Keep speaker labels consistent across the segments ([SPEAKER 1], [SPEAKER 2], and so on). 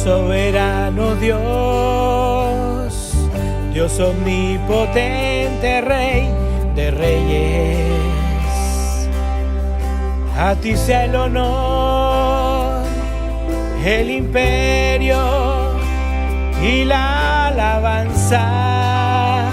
[SPEAKER 1] Soberano Dios, Dios omnipotente, Rey de reyes, a ti sea el honor, el imperio y la alabanza,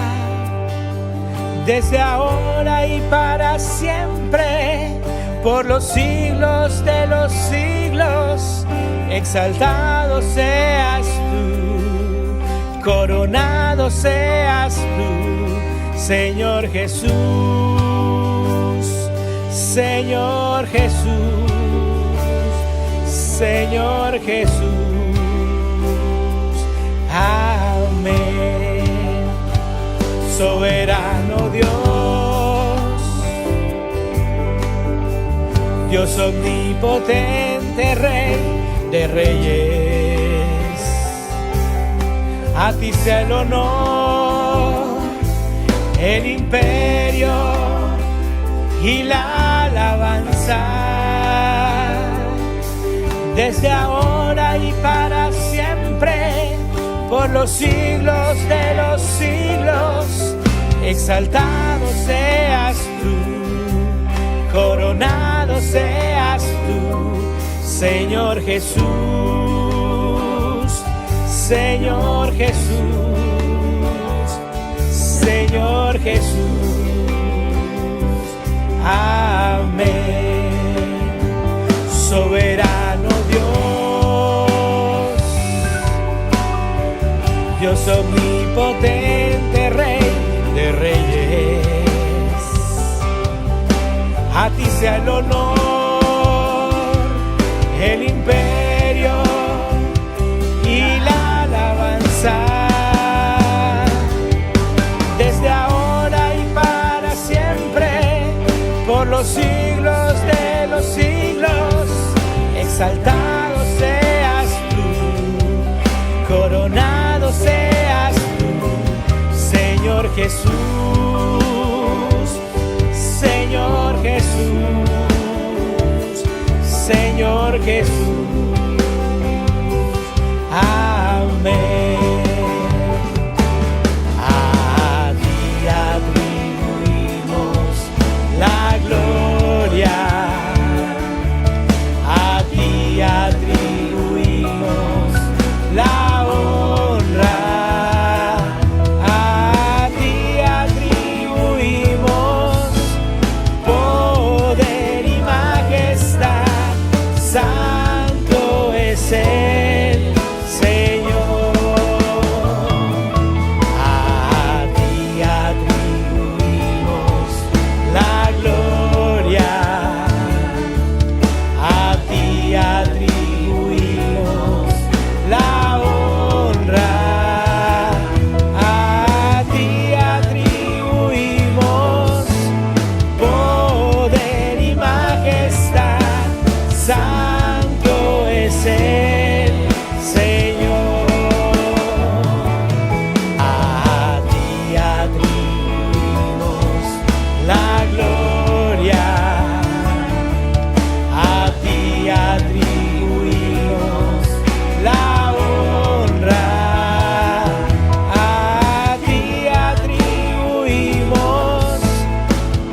[SPEAKER 1] desde ahora y para siempre, por los siglos de los siglos. Exaltado seas tú, coronado seas tú, Señor Jesús, Señor Jesús, Señor Jesús. Amén. Soberano Dios, Dios omnipotente, Rey de reyes, a ti sea el honor, el imperio y la alabanza, desde ahora y para siempre, por los siglos de los siglos. Exaltado seas tú, coronado seas tú, Señor Jesús, Señor Jesús, Señor Jesús. Amén. Soberano Dios, Dios omnipotente, Rey de reyes, a ti sea el honor, el imperio y la alabanza, desde ahora y para siempre, por los siglos de los siglos. Exaltado seas tú, coronado seas tú, Señor Jesús, Señor Jesús, Señor Jesús. Amén. A ti atribuimos la gloria, a ti atribuimos la honra, a ti atribuimos poder y majestad. Santo es el Señor. A ti atribuimos la gloria, a ti atribuimos la honra, a ti atribuimos poder y majestad. Santo es el Señor. A ti atribuimos la gloria, a ti atribuimos la honra, a ti atribuimos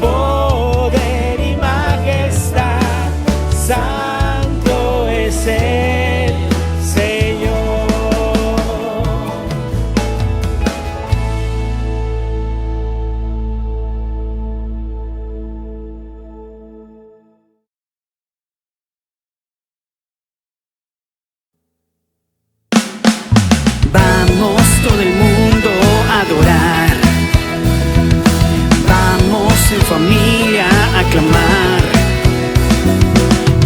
[SPEAKER 1] poder y majestad. Santo es el Señor.
[SPEAKER 2] Vamos todo el mundo a adorar, vamos en familia a clamar,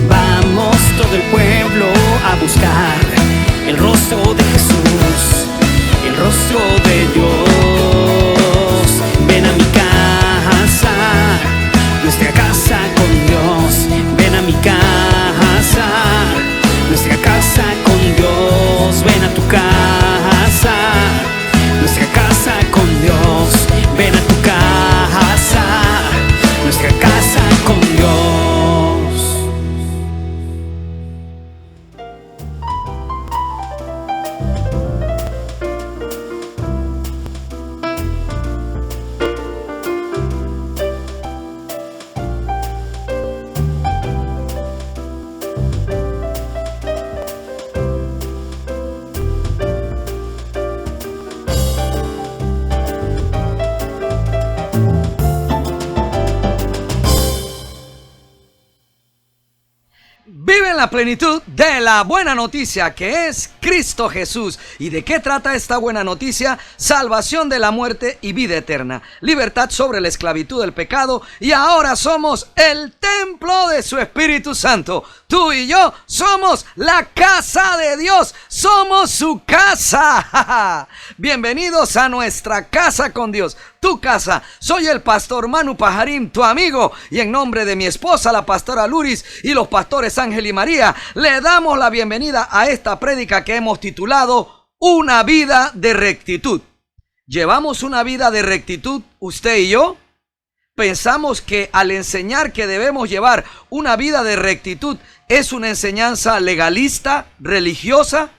[SPEAKER 2] vamos todo el pueblo a buscar el rostro de Jesús, el rostro de Dios. Ven a mi casa, nuestra casa con Dios. Ven a mi casa, nuestra casa con Dios. Ven a tu casa, nuestra casa con Dios. Ven a tu casa, nuestra casa con Dios. Vive en la plenitud de la buena noticia que es Cristo Jesús. ¿Y de qué trata esta buena noticia? Salvación de la muerte y vida eterna, libertad sobre la esclavitud del pecado, y ahora somos el templo de su Espíritu Santo. Tú y yo somos la casa de Dios, somos su casa. Bienvenidos a nuestra casa con Dios, tu casa. Soy el pastor Manu Pajarín, tu amigo, y en nombre de mi esposa, la pastora Luris, y los pastores Ángel y María, le damos la bienvenida a esta prédica que hemos titulado Una vida de rectitud. ¿Llevamos una vida de rectitud usted y yo? Pensamos que al enseñar que debemos llevar una vida de rectitud es una enseñanza legalista, religiosa.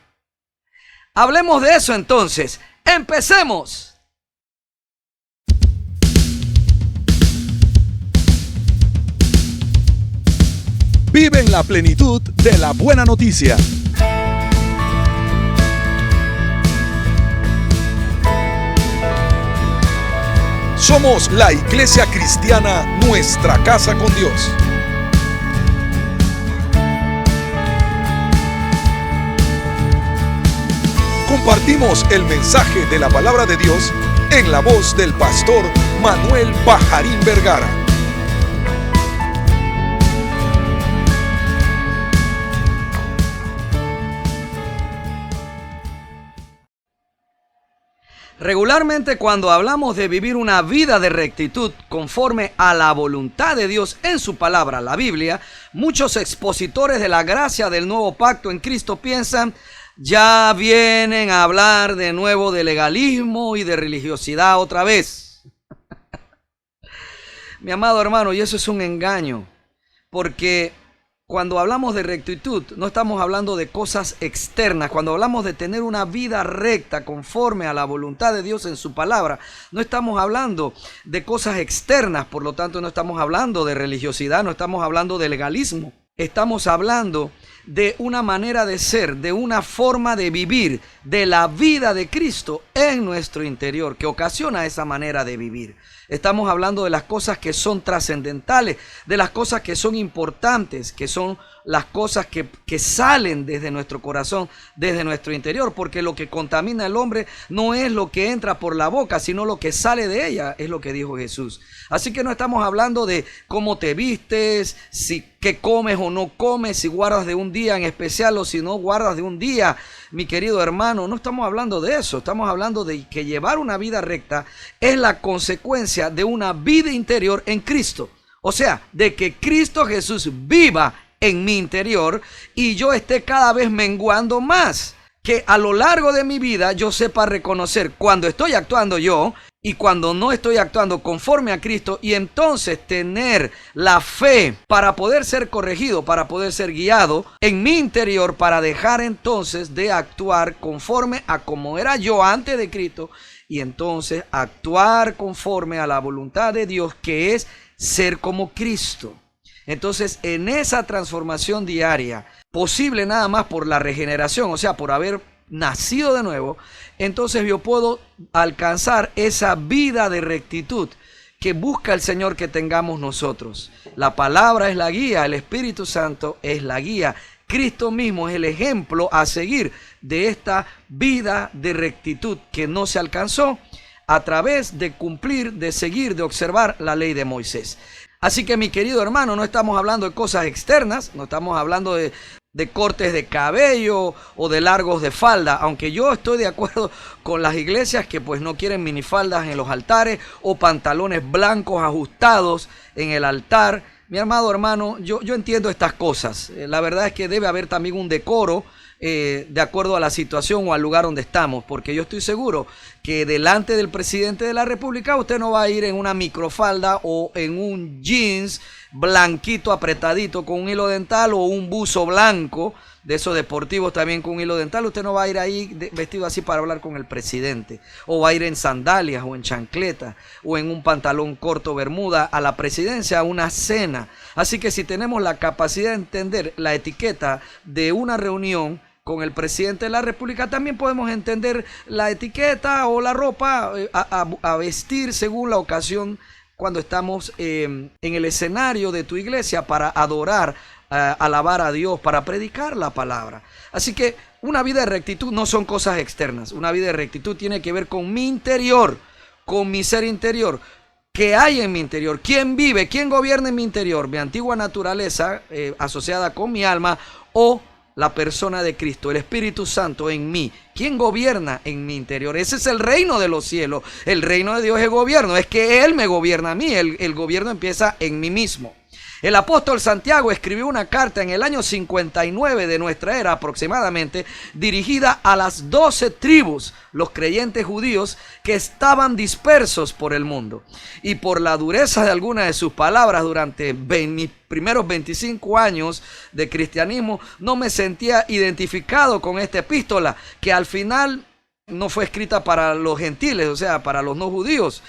[SPEAKER 2] Hablemos de eso entonces. ¡Empecemos!
[SPEAKER 3] Vive en la plenitud de la buena noticia. Somos la Iglesia Cristiana Nuestra Casa con Dios. Compartimos el mensaje de la palabra de Dios en la voz del pastor Manuel Pajarín Vergara.
[SPEAKER 2] Regularmente, cuando hablamos de vivir una vida de rectitud conforme a la voluntad de Dios en su palabra, la Biblia, muchos expositores de la gracia del nuevo pacto en Cristo piensan: ya vienen a hablar de nuevo de legalismo y de religiosidad otra vez. Mi amado hermano, y eso es un engaño, porque cuando hablamos de rectitud, no estamos hablando de cosas externas. Cuando hablamos de tener una vida recta conforme a la voluntad de Dios en su palabra, no estamos hablando de cosas externas. Por lo tanto, no estamos hablando de religiosidad, no estamos hablando de legalismo. Estamos hablando de una manera de ser, de una forma de vivir, de la vida de Cristo en nuestro interior, que ocasiona esa manera de vivir. Estamos hablando de las cosas que son trascendentales, de las cosas que son importantes, que son las cosas que salen desde nuestro corazón, desde nuestro interior, porque lo que contamina al hombre no es lo que entra por la boca, sino lo que sale de ella, es lo que dijo Jesús. Así que no estamos hablando de cómo te vistes, si qué comes o no comes, si guardas de un día en especial o si no guardas de un día, mi querido hermano. No estamos hablando de eso, estamos hablando de que llevar una vida recta es la consecuencia de una vida interior en Cristo. O sea, de que Cristo Jesús viva en mi interior y yo esté cada vez menguando más. Que a lo largo de mi vida yo sepa reconocer cuando estoy actuando yo y cuando no estoy actuando conforme a Cristo, y entonces tener la fe para poder ser corregido, para poder ser guiado en mi interior, para dejar entonces de actuar conforme a como era yo antes de Cristo, y entonces actuar conforme a la voluntad de Dios, que es ser como Cristo. Entonces, en esa transformación diaria, posible nada más por la regeneración, o sea, por haber nacido de nuevo, entonces yo puedo alcanzar esa vida de rectitud que busca el Señor que tengamos nosotros. La palabra es la guía, el Espíritu Santo es la guía. Cristo mismo es el ejemplo a seguir de esta vida de rectitud que no se alcanzó a través de cumplir, de seguir, de observar la ley de Moisés. Así que, mi querido hermano, no estamos hablando de cosas externas, no estamos hablando de cortes de cabello o de largos de falda, aunque yo estoy de acuerdo con las iglesias que pues no quieren minifaldas en los altares o pantalones blancos ajustados en el altar. Mi amado hermano, yo entiendo estas cosas. La verdad es que debe haber también un decoro de acuerdo a la situación o al lugar donde estamos, porque yo estoy seguro que delante del presidente de la República usted no va a ir en una microfalda o en un jeans blanquito apretadito con un hilo dental o un buzo blanco de esos deportivos también con un hilo dental. Usted no va a ir ahí vestido así para hablar con el presidente, o va a ir en sandalias o en chancleta o en un pantalón corto bermuda a la presidencia, a una cena. Así que si tenemos la capacidad de entender la etiqueta de una reunión con el presidente de la República, también podemos entender la etiqueta o la ropa a vestir según la ocasión cuando estamos en el escenario de tu iglesia para adorar
[SPEAKER 4] alabar a Dios, para predicar la palabra. Así que una vida de rectitud no son cosas externas. Una vida de rectitud tiene que ver con mi interior, con mi ser interior. ¿Qué hay en mi interior? ¿Quién vive? ¿Quién gobierna en mi interior? ¿Mi antigua naturaleza asociada con mi alma o la persona de Cristo, el Espíritu Santo en mí? ¿Quién gobierna en mi interior? Ese es el reino de los cielos. El reino de Dios es gobierno. Es que Él me gobierna a mí. El gobierno empieza en mí mismo. El apóstol Santiago escribió una carta en el año 59 de nuestra era aproximadamente, dirigida a las 12 tribus, los creyentes judíos que estaban dispersos por el mundo. Y por la dureza de algunas de sus palabras durante mis primeros 25 años de cristianismo, no me sentía identificado con esta epístola, que al final no fue escrita para los gentiles, o sea, para los no judíos,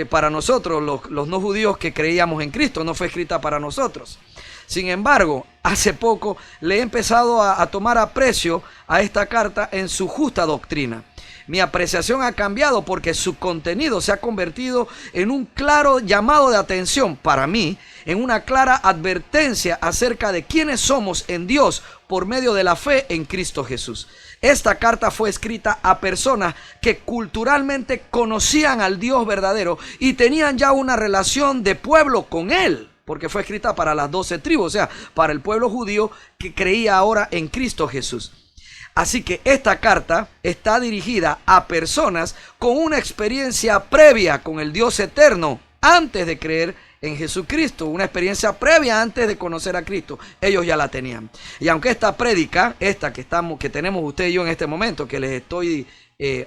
[SPEAKER 4] para nosotros, los no judíos que creíamos en Cristo, no fue escrita para nosotros. Sin embargo, hace poco le he empezado a tomar aprecio a esta carta en su justa doctrina. Mi apreciación ha cambiado porque su contenido se ha convertido en un claro llamado de atención para mí, en una clara advertencia acerca de quiénes somos en Dios por medio de la fe en Cristo Jesús. Esta carta fue escrita a personas que culturalmente conocían al Dios verdadero y tenían ya una relación de pueblo con Él, porque fue escrita para las 12 tribus, o sea, para el pueblo judío que creía ahora en Cristo Jesús. Así que esta carta está dirigida a personas con una experiencia previa con el Dios eterno antes de creer en Jesucristo, una experiencia previa antes de conocer a Cristo. Ellos ya la tenían. Y aunque esta prédica, que tenemos usted y yo en este momento, que les estoy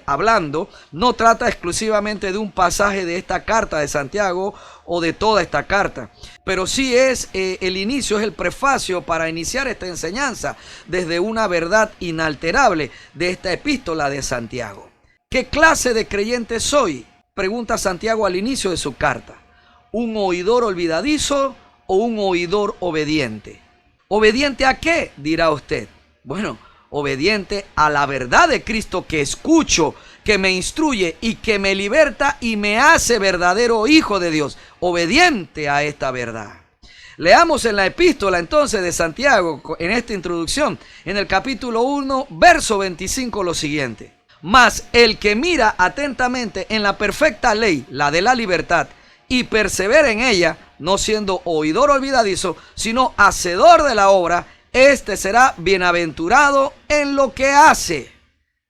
[SPEAKER 4] hablando, no trata exclusivamente de un pasaje de esta carta de Santiago o de toda esta carta, pero sí es el inicio, es el prefacio para iniciar esta enseñanza desde una verdad inalterable de esta epístola de Santiago. ¿Qué clase de creyente soy?, pregunta Santiago al inicio de su carta. ¿Un oidor olvidadizo o un oidor obediente? ¿Obediente a qué?, dirá usted. Bueno, obediente a la verdad de Cristo que escucho, que me instruye y que me liberta y me hace verdadero hijo de Dios. Obediente a esta verdad. Leamos en la epístola entonces de Santiago, en esta introducción, en el capítulo 1, verso 25, lo siguiente. Mas el que mira atentamente en la perfecta ley, la de la libertad, y persevera en ella, no siendo oidor olvidadizo, sino hacedor de la obra, este será bienaventurado en lo que hace.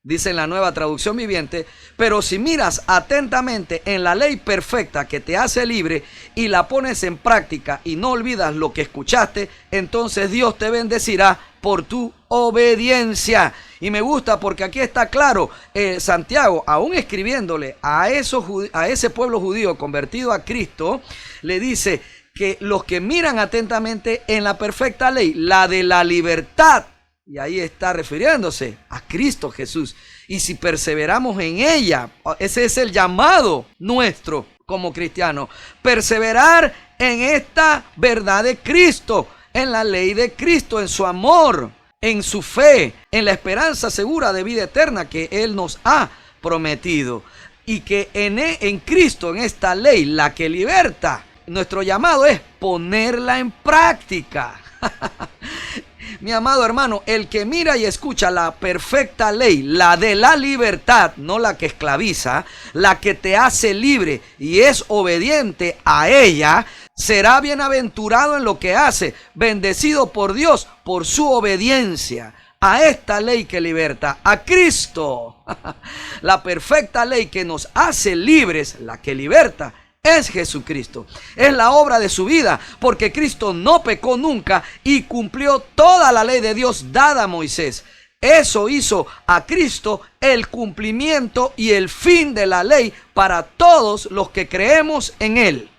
[SPEAKER 4] Dice en la Nueva Traducción Viviente: pero si miras atentamente en la ley perfecta que te hace libre y la pones en práctica y no olvidas lo que escuchaste, entonces Dios te bendecirá por tu obediencia. Y me gusta porque aquí está claro, Santiago, aún escribiéndole a ese pueblo judío convertido a Cristo, le dice que los que miran atentamente en la perfecta ley, la de la libertad, y ahí está refiriéndose a Cristo Jesús, y si perseveramos en ella, ese es el llamado nuestro como cristianos, perseverar en esta verdad de Cristo, en la ley de Cristo, en su amor, en su fe, en la esperanza segura de vida eterna que Él nos ha prometido, y que en Cristo, en esta ley, la que liberta, nuestro llamado es ponerla en práctica. Mi amado hermano, el que mira y escucha la perfecta ley, la de la libertad, no la que esclaviza, la que te hace libre y es obediente a ella, será bienaventurado en lo que hace, bendecido por Dios por su obediencia a esta ley que liberta, a Cristo. La perfecta ley que nos hace libres, la que liberta, es Jesucristo. Es la obra de su vida, porque Cristo no pecó nunca y cumplió toda la ley de Dios dada a Moisés. Eso hizo a Cristo el cumplimiento y el fin de la ley para todos los que creemos en Él.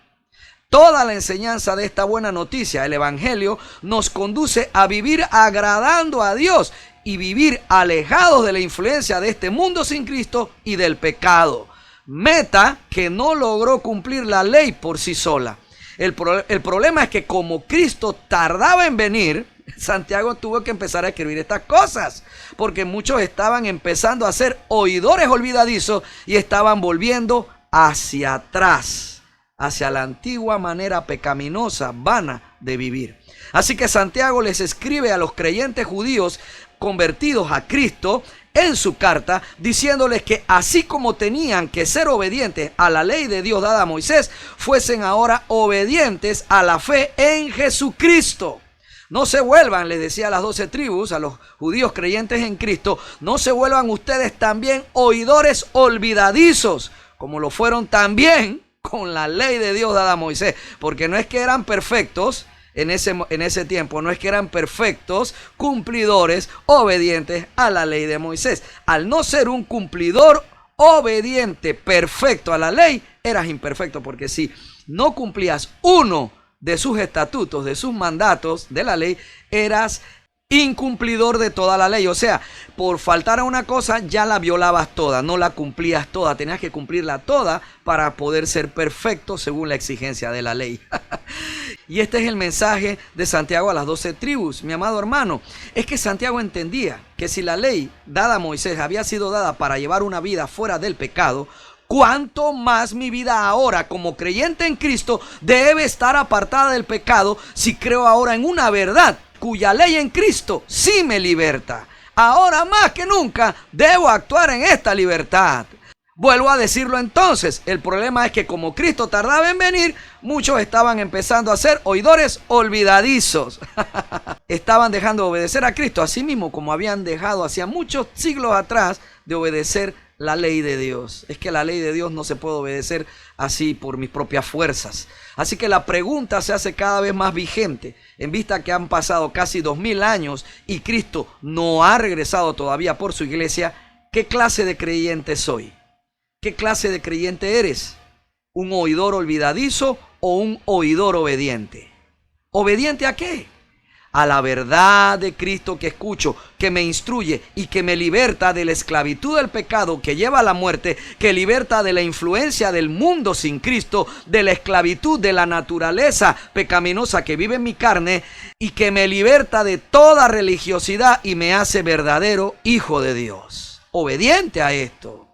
[SPEAKER 4] Toda la enseñanza de esta buena noticia, el Evangelio, nos conduce a vivir agradando a Dios y vivir alejados de la influencia de este mundo sin Cristo y del pecado. Meta que no logró cumplir la ley por sí sola. El problema es que como Cristo tardaba en venir, Santiago tuvo que empezar a escribir estas cosas, porque muchos estaban empezando a ser oidores olvidadizos y estaban volviendo hacia atrás, hacia la antigua manera pecaminosa, vana de vivir. Así que Santiago les escribe a los creyentes judíos convertidos a Cristo en su carta, diciéndoles que así como tenían que ser obedientes a la ley de Dios dada a Moisés, fuesen ahora obedientes a la fe en Jesucristo. No se vuelvan, les decía a las 12 tribus, a los judíos creyentes en Cristo, no se vuelvan ustedes también oidores olvidadizos, como lo fueron también con la ley de Dios dada a Moisés, porque no es que eran perfectos en ese tiempo, no es que eran perfectos cumplidores obedientes a la ley de Moisés. Al no ser un cumplidor obediente perfecto a la ley, eras imperfecto, porque si no cumplías uno de sus estatutos, de sus mandatos de la ley, eras incumplidor de toda la ley. O sea, por faltar a una cosa ya la violabas toda, no la cumplías toda, tenías que cumplirla toda para poder ser perfecto según la exigencia de la ley. Y este es el mensaje de Santiago a las 12 tribus, mi amado hermano. Es que Santiago entendía que si la ley dada a Moisés había sido dada para llevar una vida fuera del pecado, cuánto más mi vida ahora como creyente en Cristo debe estar apartada del pecado si creo ahora en una verdad cuya ley en Cristo sí me liberta. Ahora más que nunca debo actuar en esta libertad. Vuelvo a decirlo entonces, el problema es que como Cristo tardaba en venir, muchos estaban empezando a ser oidores olvidadizos. Estaban dejando de obedecer a Cristo, así mismo como habían dejado hacía muchos siglos atrás de obedecer la ley de Dios. Es que la ley de Dios no se puede obedecer así por mis propias fuerzas. Así que la pregunta se hace cada vez más vigente, en vista que han pasado casi 2000 años y Cristo no ha regresado todavía por su iglesia. ¿Qué clase de creyente soy? ¿Qué clase de creyente eres? ¿Un oidor olvidadizo o un oidor obediente? ¿Obediente a qué? A la verdad de Cristo que escucho, que me instruye y que me liberta de la esclavitud del pecado que lleva a la muerte, que liberta de la influencia del mundo sin Cristo, de la esclavitud de la naturaleza pecaminosa que vive en mi carne y que me liberta de toda religiosidad y me hace verdadero hijo de Dios. Obediente a esto.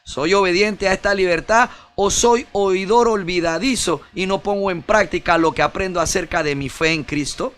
[SPEAKER 4] ¿Soy obediente a esta libertad o soy oidor olvidadizo y no pongo en práctica lo que aprendo acerca de mi fe en Cristo?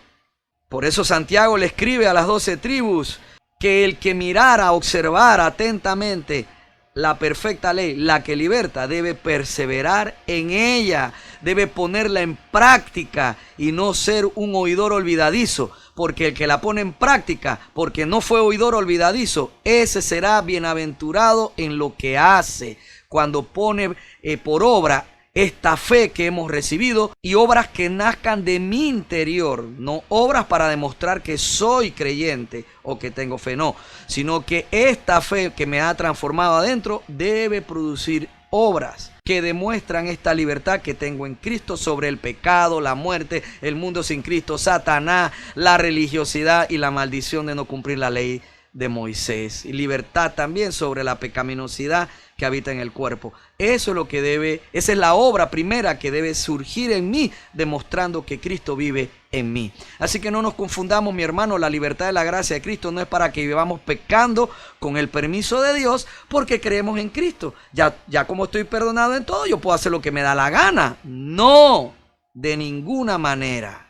[SPEAKER 4] Por eso Santiago le escribe a las 12 tribus que el que mirara, observara atentamente la perfecta ley, la que liberta, debe perseverar en ella, debe ponerla en práctica y no ser un oidor olvidadizo, porque el que la pone en práctica, porque no fue oidor olvidadizo, ese será bienaventurado en lo que hace, cuando pone por obra esta fe que hemos recibido y obras que nazcan de mi interior, no obras para demostrar que soy creyente o que tengo fe, no, sino que esta fe que me ha transformado adentro debe producir obras que demuestran esta libertad que tengo en Cristo sobre el pecado, la muerte, el mundo sin Cristo, Satanás, la religiosidad y la maldición de no cumplir la ley de Moisés, y libertad también sobre la pecaminosidad que habita en el cuerpo. Eso es lo que esa es la obra primera que debe surgir en mí, demostrando que Cristo vive en mí. Así que no nos confundamos, mi hermano, la libertad de la gracia de Cristo no es para que vivamos pecando con el permiso de Dios porque creemos en Cristo. Ya como estoy perdonado en todo, yo puedo hacer lo que me da la gana. No, de ninguna manera.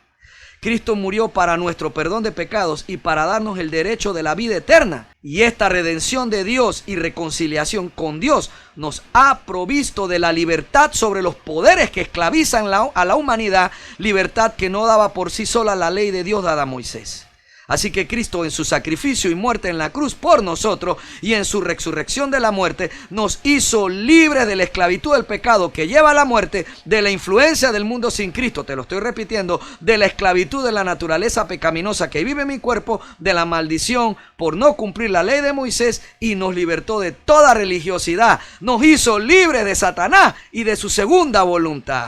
[SPEAKER 4] Cristo murió para nuestro perdón de pecados y para darnos el derecho de la vida eterna. Y esta redención de Dios y reconciliación con Dios nos ha provisto de la libertad sobre los poderes que esclavizan a la humanidad, libertad que no daba por sí sola la ley de Dios dada a Moisés. Así que Cristo en su sacrificio y muerte en la cruz por nosotros y en su resurrección de la muerte nos hizo libres de la esclavitud del pecado que lleva a la muerte, de la influencia del mundo sin Cristo, te lo estoy repitiendo, de la esclavitud de la naturaleza pecaminosa que vive en mi cuerpo, de la maldición por no cumplir la ley de Moisés, y nos libertó de toda religiosidad, nos hizo libres de Satanás y de su segunda voluntad.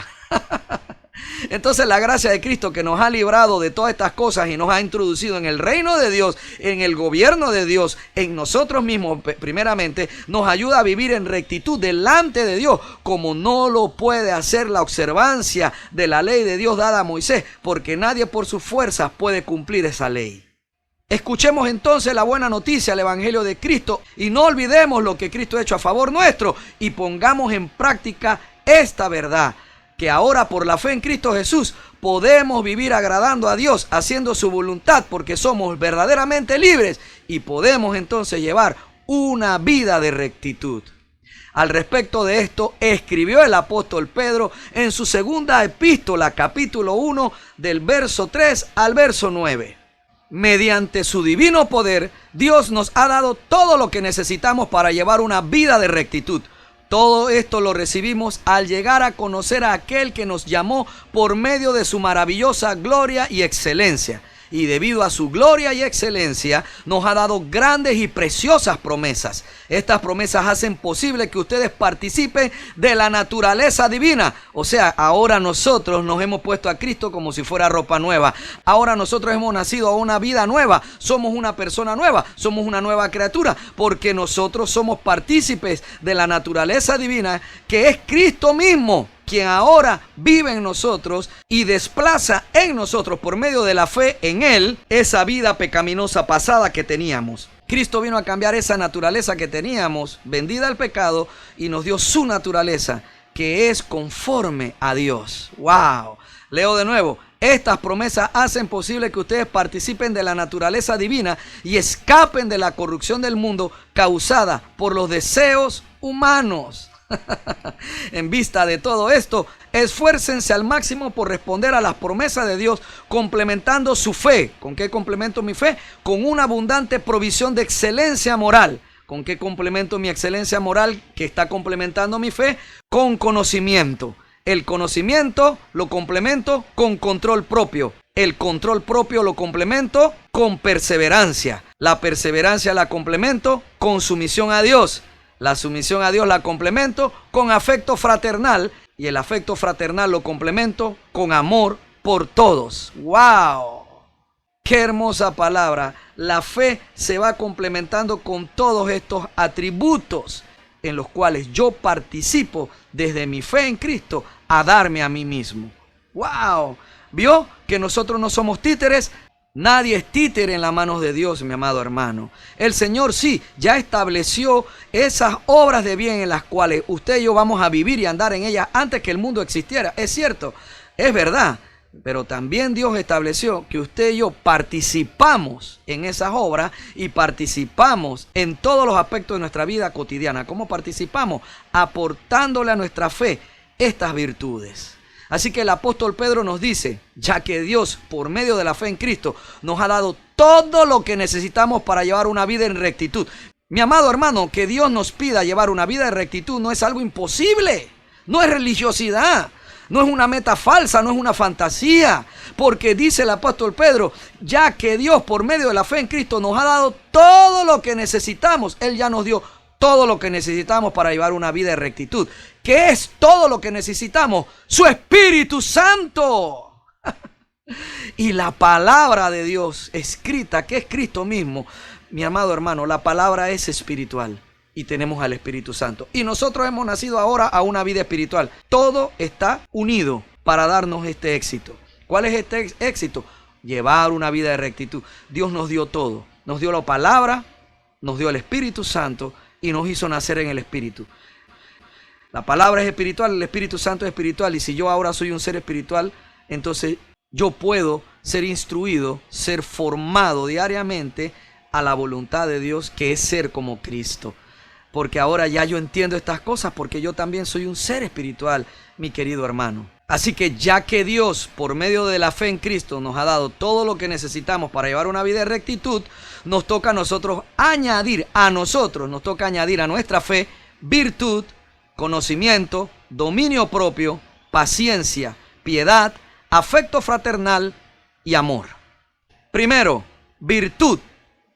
[SPEAKER 4] Entonces la gracia de Cristo, que nos ha librado de todas estas cosas y nos ha introducido en el reino de Dios, en el gobierno de Dios, en nosotros mismos primeramente, nos ayuda a vivir en rectitud delante de Dios, como no lo puede hacer la observancia de la ley de Dios dada a Moisés, porque nadie por sus fuerzas puede cumplir esa ley. Escuchemos entonces la buena noticia, el evangelio de Cristo, y no olvidemos lo que Cristo ha hecho a favor nuestro, y pongamos en práctica esta verdad. que ahora por la fe en Cristo Jesús podemos vivir agradando a Dios, haciendo su voluntad, porque somos verdaderamente libres y podemos entonces llevar una vida de rectitud. Al respecto de esto, escribió el apóstol Pedro en su segunda epístola, capítulo 1, del verso 3 al verso 9. Mediante su divino poder, Dios nos ha dado todo lo que necesitamos para llevar una vida de rectitud. Todo esto lo recibimos al llegar a conocer a aquel que nos llamó por medio de su maravillosa gloria y excelencia. Y debido a su gloria y excelencia, nos ha dado grandes y preciosas promesas. Estas promesas hacen posible que ustedes participen de la naturaleza divina. O sea, ahora nosotros nos hemos puesto a Cristo como si fuera ropa nueva. Ahora nosotros hemos nacido a una vida nueva. Somos una persona nueva. Somos una nueva criatura. Porque nosotros somos partícipes de la naturaleza divina, que es Cristo mismo, quien ahora vive en nosotros y desplaza en nosotros por medio de la fe en Él esa vida pecaminosa pasada que teníamos. Cristo vino a cambiar esa naturaleza que teníamos, vendida al pecado, y nos dio su naturaleza, que es conforme a Dios. ¡Wow! Leo de nuevo. Estas promesas hacen posible que ustedes participen de la naturaleza divina y escapen de la corrupción del mundo causada por los deseos humanos. En vista de todo esto, esfuércense al máximo por responder a las promesas de Dios, complementando su fe. ¿Con qué complemento mi fe? Con una abundante provisión de excelencia moral. ¿Con qué complemento mi excelencia moral que está complementando mi fe? Con conocimiento. El conocimiento lo complemento con control propio. El control propio lo complemento con perseverancia. La perseverancia la complemento con sumisión a Dios. La sumisión a Dios la complemento con afecto fraternal, y el afecto fraternal lo complemento con amor por todos. ¡Wow! ¡Qué hermosa palabra! La fe se va complementando con todos estos atributos en los cuales yo participo desde mi fe en Cristo a darme a mí mismo. ¡Wow! ¿Vio que nosotros no somos títeres? Nadie es títere en las manos de Dios, mi amado hermano. El Señor sí, ya estableció esas obras de bien en las cuales usted y yo vamos a vivir y andar en ellas antes que el mundo existiera. Es cierto, es verdad. Pero también Dios estableció que usted y yo participamos en esas obras y participamos en todos los aspectos de nuestra vida cotidiana. ¿Cómo participamos? Aportándole a nuestra fe estas virtudes. Así que el apóstol Pedro nos dice, ya que Dios, por medio de la fe en Cristo, nos ha dado todo lo que necesitamos para llevar una vida en rectitud. Mi amado hermano, que Dios nos pida llevar una vida de rectitud no es algo imposible, no es religiosidad, no es una meta falsa, no es una fantasía, porque dice el apóstol Pedro, ya que Dios, por medio de la fe en Cristo, nos ha dado todo lo que necesitamos, Él ya nos dio todo lo que necesitamos para llevar una vida de rectitud. ¿Qué es todo lo que necesitamos? ¡Su Espíritu Santo! Y la palabra de Dios escrita, que es Cristo mismo. Mi amado hermano, la palabra es espiritual y tenemos al Espíritu Santo. Y nosotros hemos nacido ahora a una vida espiritual. Todo está unido para darnos este éxito. ¿Cuál es este éxito? Llevar una vida de rectitud. Dios nos dio todo. Nos dio la palabra, nos dio el Espíritu Santo y nos hizo nacer en el Espíritu. La palabra es espiritual, el Espíritu Santo es espiritual, y si yo ahora soy un ser espiritual, entonces yo puedo ser instruido, ser formado diariamente a la voluntad de Dios, que es ser como Cristo. Porque ahora ya yo entiendo estas cosas, porque yo también soy un ser espiritual, mi querido hermano. Así que ya que Dios, por medio de la fe en Cristo, nos ha dado todo lo que necesitamos para llevar una vida de rectitud, nos toca a nosotros añadir a nuestra fe virtud, conocimiento, dominio propio, paciencia, piedad, afecto fraternal y amor. Primero, virtud,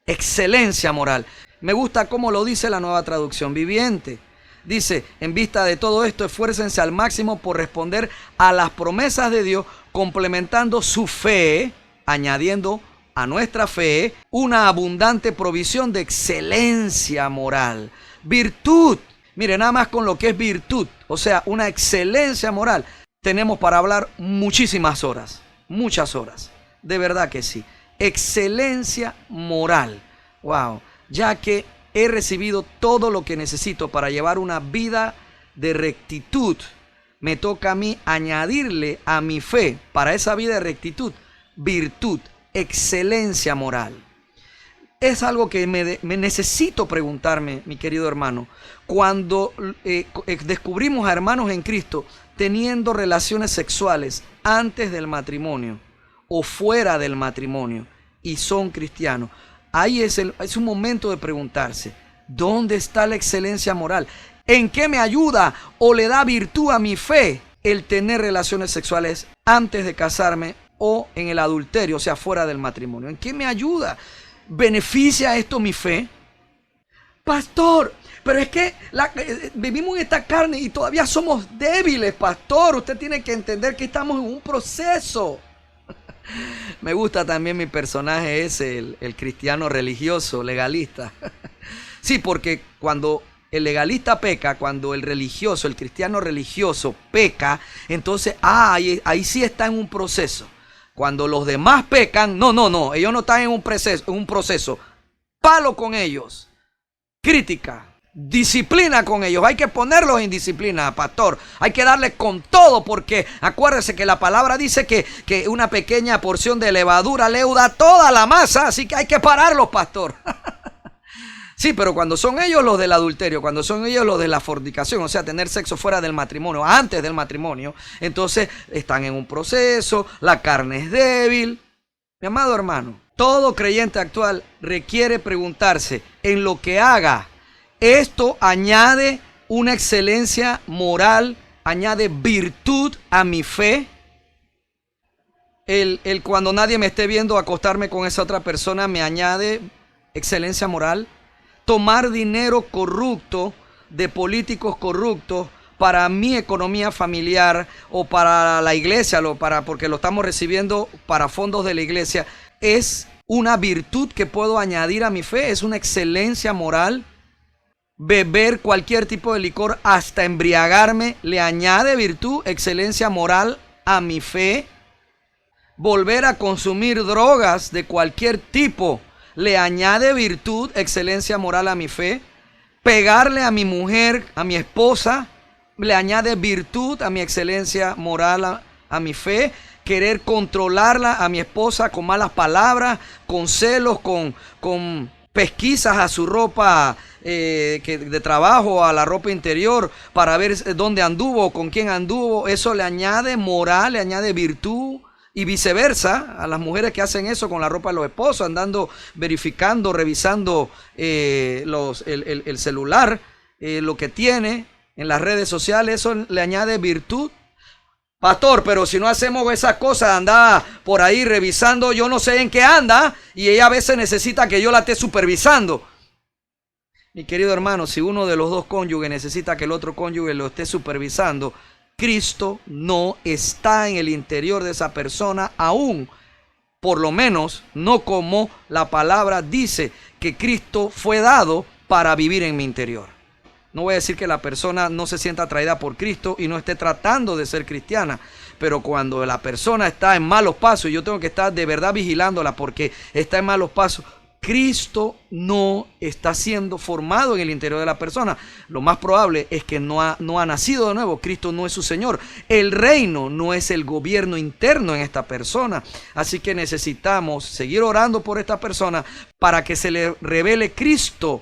[SPEAKER 4] excelencia moral. Me gusta cómo lo dice la Nueva Traducción Viviente. Dice, en vista de todo esto, esfuércense al máximo por responder a las promesas de Dios, complementando su fe, añadiendo a nuestra fe una abundante provisión de excelencia moral. Virtud. Mire, nada más con lo que es virtud, o sea, una excelencia moral, tenemos para hablar muchísimas horas, muchas horas. De verdad que sí. Excelencia moral. Wow. Ya que he recibido todo lo que necesito para llevar una vida de rectitud, me toca a mí añadirle a mi fe para esa vida de rectitud, virtud, excelencia moral. Es algo que me necesito preguntarme, mi querido hermano, cuando descubrimos a hermanos en Cristo teniendo relaciones sexuales antes del matrimonio o fuera del matrimonio y son cristianos. Ahí es un momento de preguntarse, ¿dónde está la excelencia moral? ¿En qué me ayuda o le da virtud a mi fe el tener relaciones sexuales antes de casarme o en el adulterio, o sea, fuera del matrimonio? ¿En qué me ayuda? ¿Beneficia esto mi fe? Pastor, pero es que vivimos en esta carne y todavía somos débiles, pastor. Usted tiene que entender que estamos en un proceso. Me gusta también mi personaje ese, el cristiano religioso, legalista. Sí, porque cuando el legalista peca, cuando el religioso, el cristiano religioso peca, entonces ahí sí está en un proceso. Cuando los demás pecan, no, ellos no están en un proceso. Palo con ellos, crítica, disciplina con ellos. Hay que ponerlos en disciplina, pastor. Hay que darles con todo, porque acuérdese que la palabra dice que una pequeña porción de levadura leuda toda la masa, así que hay que pararlos, pastor. Sí, pero cuando son ellos los del adulterio, cuando son ellos los de la fornicación, o sea, tener sexo fuera del matrimonio, antes del matrimonio, entonces están en un proceso, la carne es débil. Mi amado hermano, todo creyente actual requiere preguntarse en lo que haga. ¿Esto añade una excelencia moral, añade virtud a mi fe? El cuando nadie me esté viendo acostarme con esa otra persona me añade excelencia moral. Tomar dinero corrupto de políticos corruptos para mi economía familiar o para la iglesia, porque lo estamos recibiendo para fondos de la iglesia, es una virtud que puedo añadir a mi fe, es una excelencia moral. Beber cualquier tipo de licor hasta embriagarme le añade virtud, excelencia moral a mi fe. Volver a consumir drogas de cualquier tipo le añade virtud, excelencia moral a mi fe. Pegarle a mi mujer, a mi esposa, le añade virtud a mi excelencia moral a mi fe. Querer controlarla a mi esposa con malas palabras, con celos, con pesquisas a su ropa de trabajo, a la ropa interior, para ver dónde anduvo, con quién anduvo. Eso le añade moral, le añade virtud. Y viceversa, a las mujeres que hacen eso con la ropa de los esposos, andando verificando, revisando el celular, lo que tiene en las redes sociales, eso le añade virtud. Pastor, pero si no hacemos esas cosas, anda por ahí revisando, yo no sé en qué anda, y ella a veces necesita que yo la esté supervisando. Mi querido hermano, si uno de los dos cónyuges necesita que el otro cónyuge lo esté supervisando, Cristo no está en el interior de esa persona aún, por lo menos no como la palabra dice que Cristo fue dado para vivir en mi interior. No voy a decir que la persona no se sienta atraída por Cristo y no esté tratando de ser cristiana, pero cuando la persona está en malos pasos, yo tengo que estar de verdad vigilándola porque está en malos pasos. Cristo no está siendo formado en el interior de la persona. Lo más probable es que no ha nacido de nuevo. Cristo no es su Señor. El reino no es el gobierno interno en esta persona. Así que necesitamos seguir orando por esta persona para que se le revele Cristo,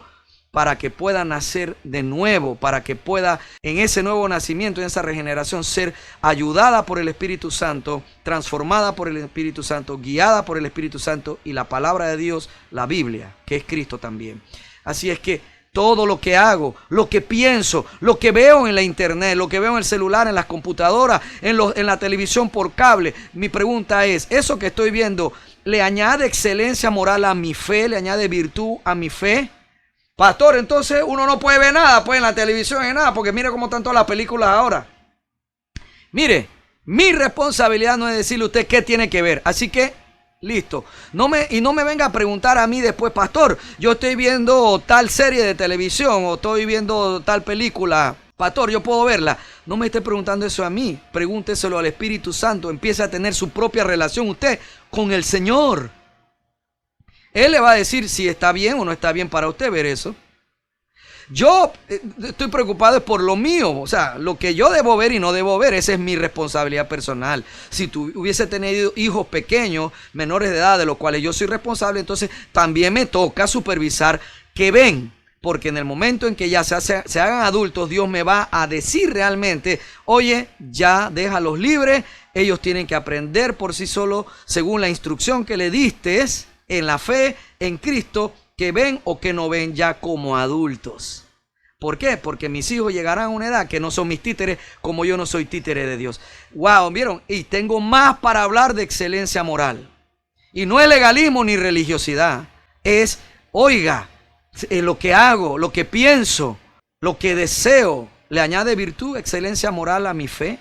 [SPEAKER 4] para que pueda nacer de nuevo, para que pueda en ese nuevo nacimiento, en esa regeneración, ser ayudada por el Espíritu Santo, transformada por el Espíritu Santo, guiada por el Espíritu Santo y la palabra de Dios, la Biblia, que es Cristo también. Así es que todo lo que hago, lo que pienso, lo que veo en la internet, lo que veo en el celular, en las computadoras, en la televisión por cable, mi pregunta es, ¿eso que estoy viendo le añade excelencia moral a mi fe, le añade virtud a mi fe? Pastor, entonces uno no puede ver nada pues en la televisión ni nada, porque mire cómo están todas las películas ahora. Mire, mi responsabilidad no es decirle a usted qué tiene que ver, así que listo. No me venga a preguntar a mí después, pastor, yo estoy viendo tal serie de televisión o estoy viendo tal película, pastor, yo puedo verla. No me esté preguntando eso a mí, pregúnteselo al Espíritu Santo, empiece a tener su propia relación usted con el Señor. Él le va a decir si está bien o no está bien para usted ver eso. Yo estoy preocupado es por lo mío, o sea, lo que yo debo ver y no debo ver, esa es mi responsabilidad personal. Si tú hubiese tenido hijos pequeños, menores de edad, de los cuales yo soy responsable, entonces también me toca supervisar que ven. Porque en el momento en que ya se hagan adultos, Dios me va a decir realmente, oye, ya déjalos libres, ellos tienen que aprender por sí solos, según la instrucción que le diste en la fe, en Cristo, que ven o que no ven ya como adultos. ¿Por qué? Porque mis hijos llegarán a una edad que no son mis títeres, como yo no soy títere de Dios. Wow, ¿vieron? Y tengo más para hablar de excelencia moral. Y no es legalismo ni religiosidad, es, oiga, lo que hago, lo que pienso, lo que deseo, ¿le añade virtud, excelencia moral a mi fe?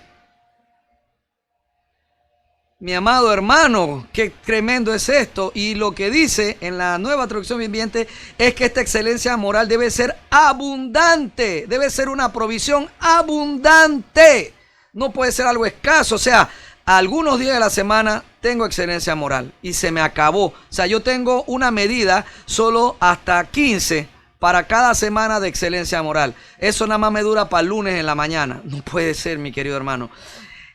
[SPEAKER 4] Mi amado hermano, qué tremendo es esto. Y lo que dice en la Nueva Traducción Viviente es que esta excelencia moral debe ser abundante, debe ser una provisión abundante. No puede ser algo escaso, o sea, algunos días de la semana tengo excelencia moral y se me acabó. O sea, yo tengo una medida solo hasta 15 para cada semana de excelencia moral. Eso nada más me dura para el lunes en la mañana. No puede ser, mi querido hermano.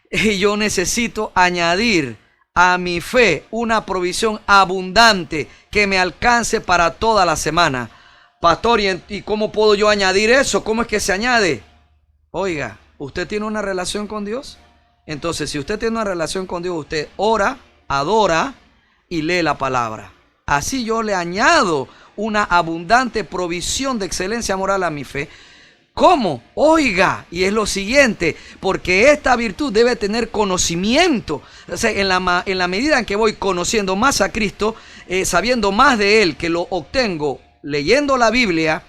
[SPEAKER 4] Y yo necesito añadir a mi fe una provisión abundante que me alcance para toda la semana. Pastor, ¿y cómo puedo yo añadir eso? ¿Cómo es que se añade? Oiga, ¿usted tiene una relación con Dios? Entonces, si usted tiene una relación con Dios, usted ora, adora y lee la palabra. Así yo le añado una abundante provisión de excelencia moral a mi fe. ¿Cómo? Oiga, y es lo siguiente, porque esta virtud debe tener conocimiento. O sea, en la medida en que voy conociendo más a Cristo, sabiendo más de Él, que lo obtengo leyendo la Biblia,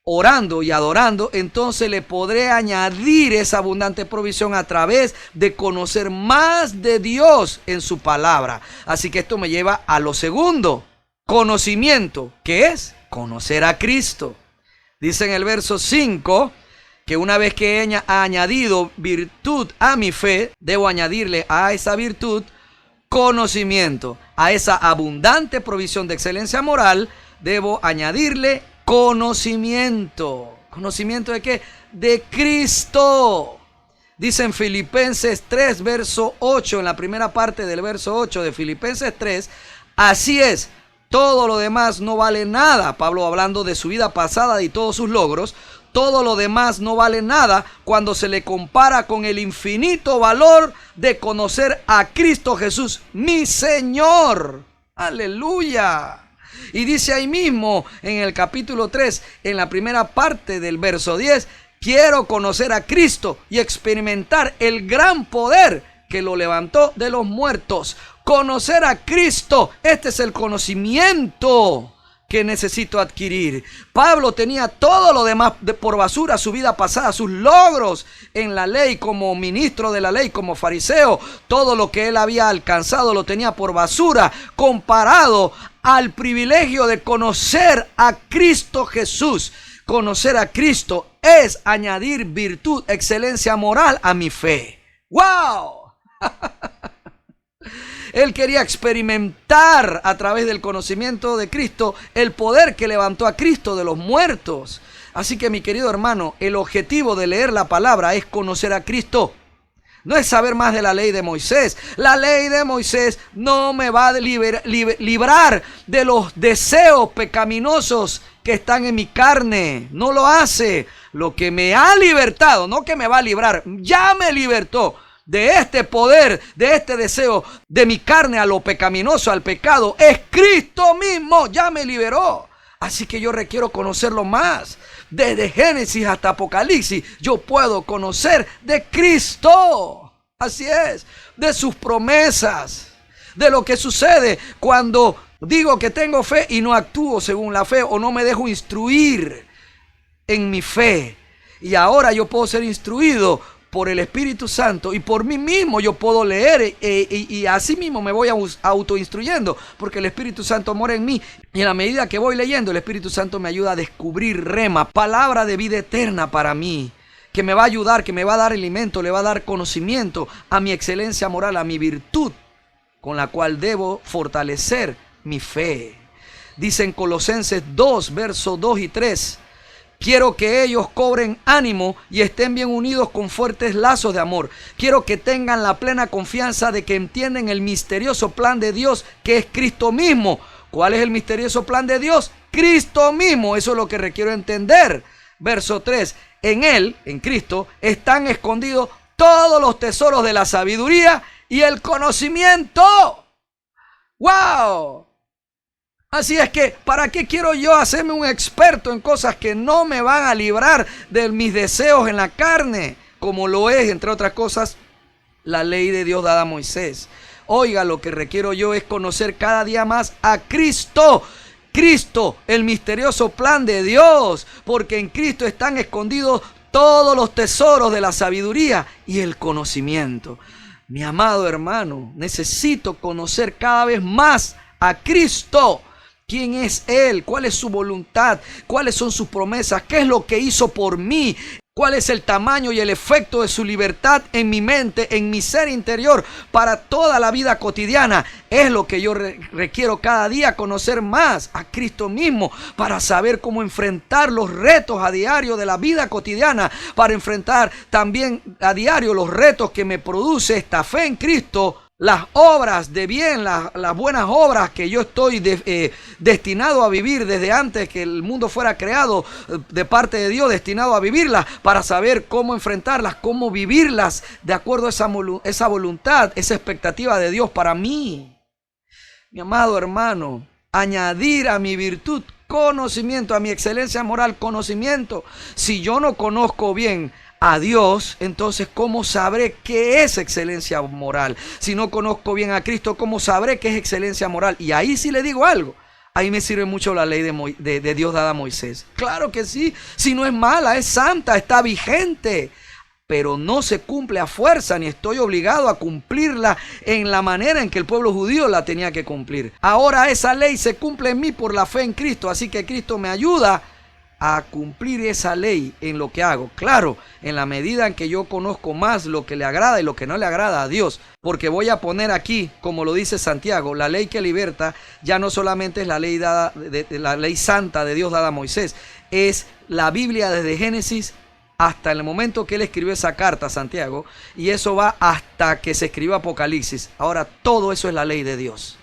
[SPEAKER 4] orando y adorando, entonces le podré añadir esa abundante provisión a través de conocer más de Dios en su palabra. Así que esto me lleva a lo segundo, conocimiento, que es conocer a Cristo. Dice en el verso 5 que una vez que he añadido virtud a mi fe, debo añadirle a esa virtud conocimiento. A esa abundante provisión de excelencia moral, debo añadirle conocimiento. ¿Conocimiento de qué? De Cristo. Dice en Filipenses 3, verso 8, en la primera parte del verso 8 de Filipenses 3, así es, todo lo demás no vale nada. Pablo hablando de su vida pasada y todos sus logros. Todo lo demás no vale nada cuando se le compara con el infinito valor de conocer a Cristo Jesús, mi Señor. Aleluya. Y dice ahí mismo en el capítulo 3, en la primera parte del verso 10, quiero conocer a Cristo y experimentar el gran poder que lo levantó de los muertos. Conocer a Cristo, este es el conocimiento que necesito adquirir. Pablo tenía todo lo demás por basura, su vida pasada, sus logros en la ley como ministro de la ley, como fariseo. Todo lo que él había alcanzado lo tenía por basura comparado al privilegio de conocer a Cristo Jesús. Conocer a Cristo es añadir virtud, excelencia moral a mi fe. ¡Wow! Él quería experimentar a través del conocimiento de Cristo el poder que levantó a Cristo de los muertos. Así que, mi querido hermano, el objetivo de leer la palabra es conocer a Cristo. No es saber más de la ley de Moisés. La ley de Moisés no me va a librar de los deseos pecaminosos que están en mi carne. No lo hace. Lo que me ha libertado, no que me va a librar, ya me libertó de este poder, de este deseo de mi carne a lo pecaminoso, al pecado. Es Cristo mismo, ya me liberó. Así que yo requiero conocerlo más. Desde Génesis hasta Apocalipsis, yo puedo conocer de Cristo. Así es, de sus promesas, de lo que sucede cuando digo que tengo fe y no actúo según la fe o no me dejo instruir en mi fe. Y ahora yo puedo ser instruido por el Espíritu Santo y por mí mismo yo puedo leer y así mismo me voy autoinstruyendo porque el Espíritu Santo mora en mí y en la medida que voy leyendo el Espíritu Santo me ayuda a descubrir rema, palabra de vida eterna para mí, que me va a ayudar, que me va a dar alimento, le va a dar conocimiento a mi excelencia moral, a mi virtud con la cual debo fortalecer mi fe. Dice en Colosenses 2, versos 2 y 3, Quiero que ellos cobren ánimo y estén bien unidos con fuertes lazos de amor. Quiero que tengan la plena confianza de que entienden el misterioso plan de Dios, que es Cristo mismo. ¿Cuál es el misterioso plan de Dios? Cristo mismo. Eso es lo que requiero entender. Verso 3. En Él, en Cristo, están escondidos todos los tesoros de la sabiduría y el conocimiento. ¡Wow! Así es que, ¿para qué quiero yo hacerme un experto en cosas que no me van a librar de mis deseos en la carne? Como lo es, entre otras cosas, la ley de Dios dada a Moisés. Oiga, lo que requiero yo es conocer cada día más a Cristo. Cristo, el misterioso plan de Dios. Porque en Cristo están escondidos todos los tesoros de la sabiduría y el conocimiento. Mi amado hermano, necesito conocer cada vez más a Cristo. ¿Quién es Él? ¿Cuál es su voluntad? ¿Cuáles son sus promesas? ¿Qué es lo que hizo por mí? ¿Cuál es el tamaño y el efecto de su libertad en mi mente, en mi ser interior, para toda la vida cotidiana? Es lo que yo requiero cada día, conocer más a Cristo mismo, para saber cómo enfrentar los retos a diario de la vida cotidiana, para enfrentar también a diario los retos que me produce esta fe en Cristo. Las obras de bien, las buenas obras que yo estoy destinado a vivir desde antes que el mundo fuera creado, de parte de Dios, destinado a vivirlas, para saber cómo enfrentarlas, cómo vivirlas de acuerdo a esa voluntad, esa expectativa de Dios para mí. Mi amado hermano, añadir a mi virtud conocimiento, a mi excelencia moral conocimiento. Si yo no conozco bien a Dios, entonces ¿cómo sabré qué es excelencia moral? Si no conozco bien a Cristo, ¿cómo sabré qué es excelencia moral? Y ahí sí le digo algo. Ahí me sirve mucho la ley de Dios dada a Moisés. Claro que sí. Si no es mala, es santa, está vigente. Pero no se cumple a fuerza, ni estoy obligado a cumplirla en la manera en que el pueblo judío la tenía que cumplir. Ahora esa ley se cumple en mí por la fe en Cristo. Así que Cristo me ayuda a cumplir esa ley en lo que hago. Claro, en la medida en que yo conozco más lo que le agrada y lo que no le agrada a Dios. Porque voy a poner aquí, como lo dice Santiago, la ley que liberta ya no solamente es la ley dada, la ley santa de Dios dada a Moisés. Es la Biblia desde Génesis hasta el momento que él escribió esa carta a Santiago. Y eso va hasta que se escribió Apocalipsis. Ahora todo eso es la ley de Dios.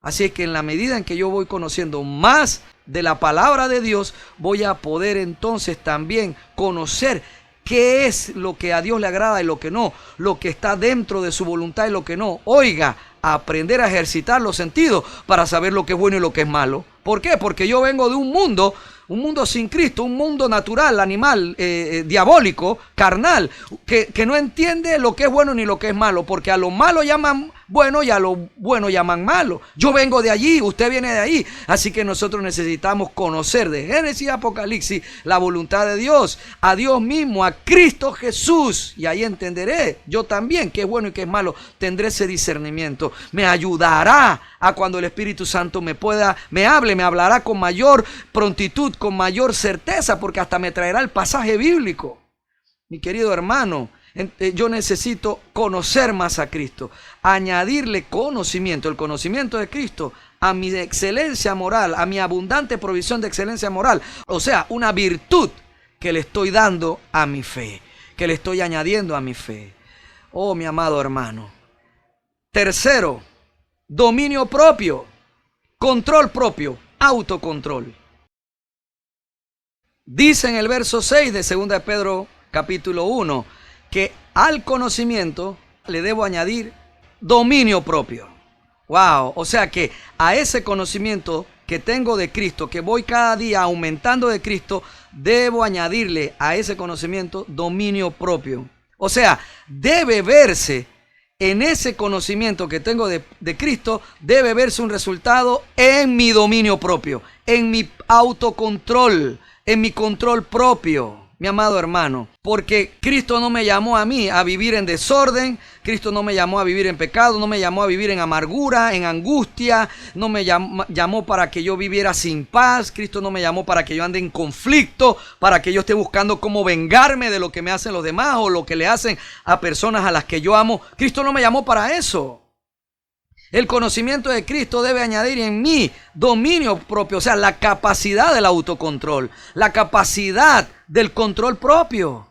[SPEAKER 4] Así es que en la medida en que yo voy conociendo más de la palabra de Dios, voy a poder entonces también conocer qué es lo que a Dios le agrada y lo que no, lo que está dentro de su voluntad y lo que no. Oiga, aprender a ejercitar los sentidos para saber lo que es bueno y lo que es malo. ¿Por qué? Porque yo vengo de un mundo sin Cristo, un mundo natural, animal, diabólico, carnal, que no entiende lo que es bueno ni lo que es malo, porque a lo malo llaman bueno y a lo bueno llaman malo. Yo vengo de allí, usted viene de ahí, así que nosotros necesitamos conocer de Génesis y Apocalipsis la voluntad de Dios, a Dios mismo, a Cristo Jesús, y ahí entenderé yo también qué es bueno y qué es malo. Tendré ese discernimiento, me ayudará a cuando el Espíritu Santo me hable, me hablará con mayor prontitud, con mayor certeza, porque hasta me traerá el pasaje bíblico. Mi querido hermano, yo necesito conocer más a Cristo, añadirle conocimiento, el conocimiento de Cristo, a mi excelencia moral, a mi abundante provisión de excelencia moral. O sea, una virtud que le estoy dando a mi fe, que le estoy añadiendo a mi fe. Oh, mi amado hermano. Tercero, dominio propio, control propio, autocontrol. Dice en el verso 6 de 2 de Pedro capítulo 1 que al conocimiento le debo añadir dominio propio. Wow, o sea que a ese conocimiento que tengo de Cristo, que voy cada día aumentando de Cristo, debo añadirle a ese conocimiento dominio propio. O sea, debe verse en ese conocimiento que tengo de Cristo, debe verse un resultado en mi dominio propio, en mi autocontrol, en mi control propio, mi amado hermano. Porque Cristo no me llamó a mí a vivir en desorden, Cristo no me llamó a vivir en pecado, no me llamó a vivir en amargura, en angustia, no me llamó para que yo viviera sin paz, Cristo no me llamó para que yo ande en conflicto, para que yo esté buscando cómo vengarme de lo que me hacen los demás o lo que le hacen a personas a las que yo amo. Cristo no me llamó para eso. El conocimiento de Cristo debe añadir en mí dominio propio, o sea, la capacidad del autocontrol, la capacidad del control propio.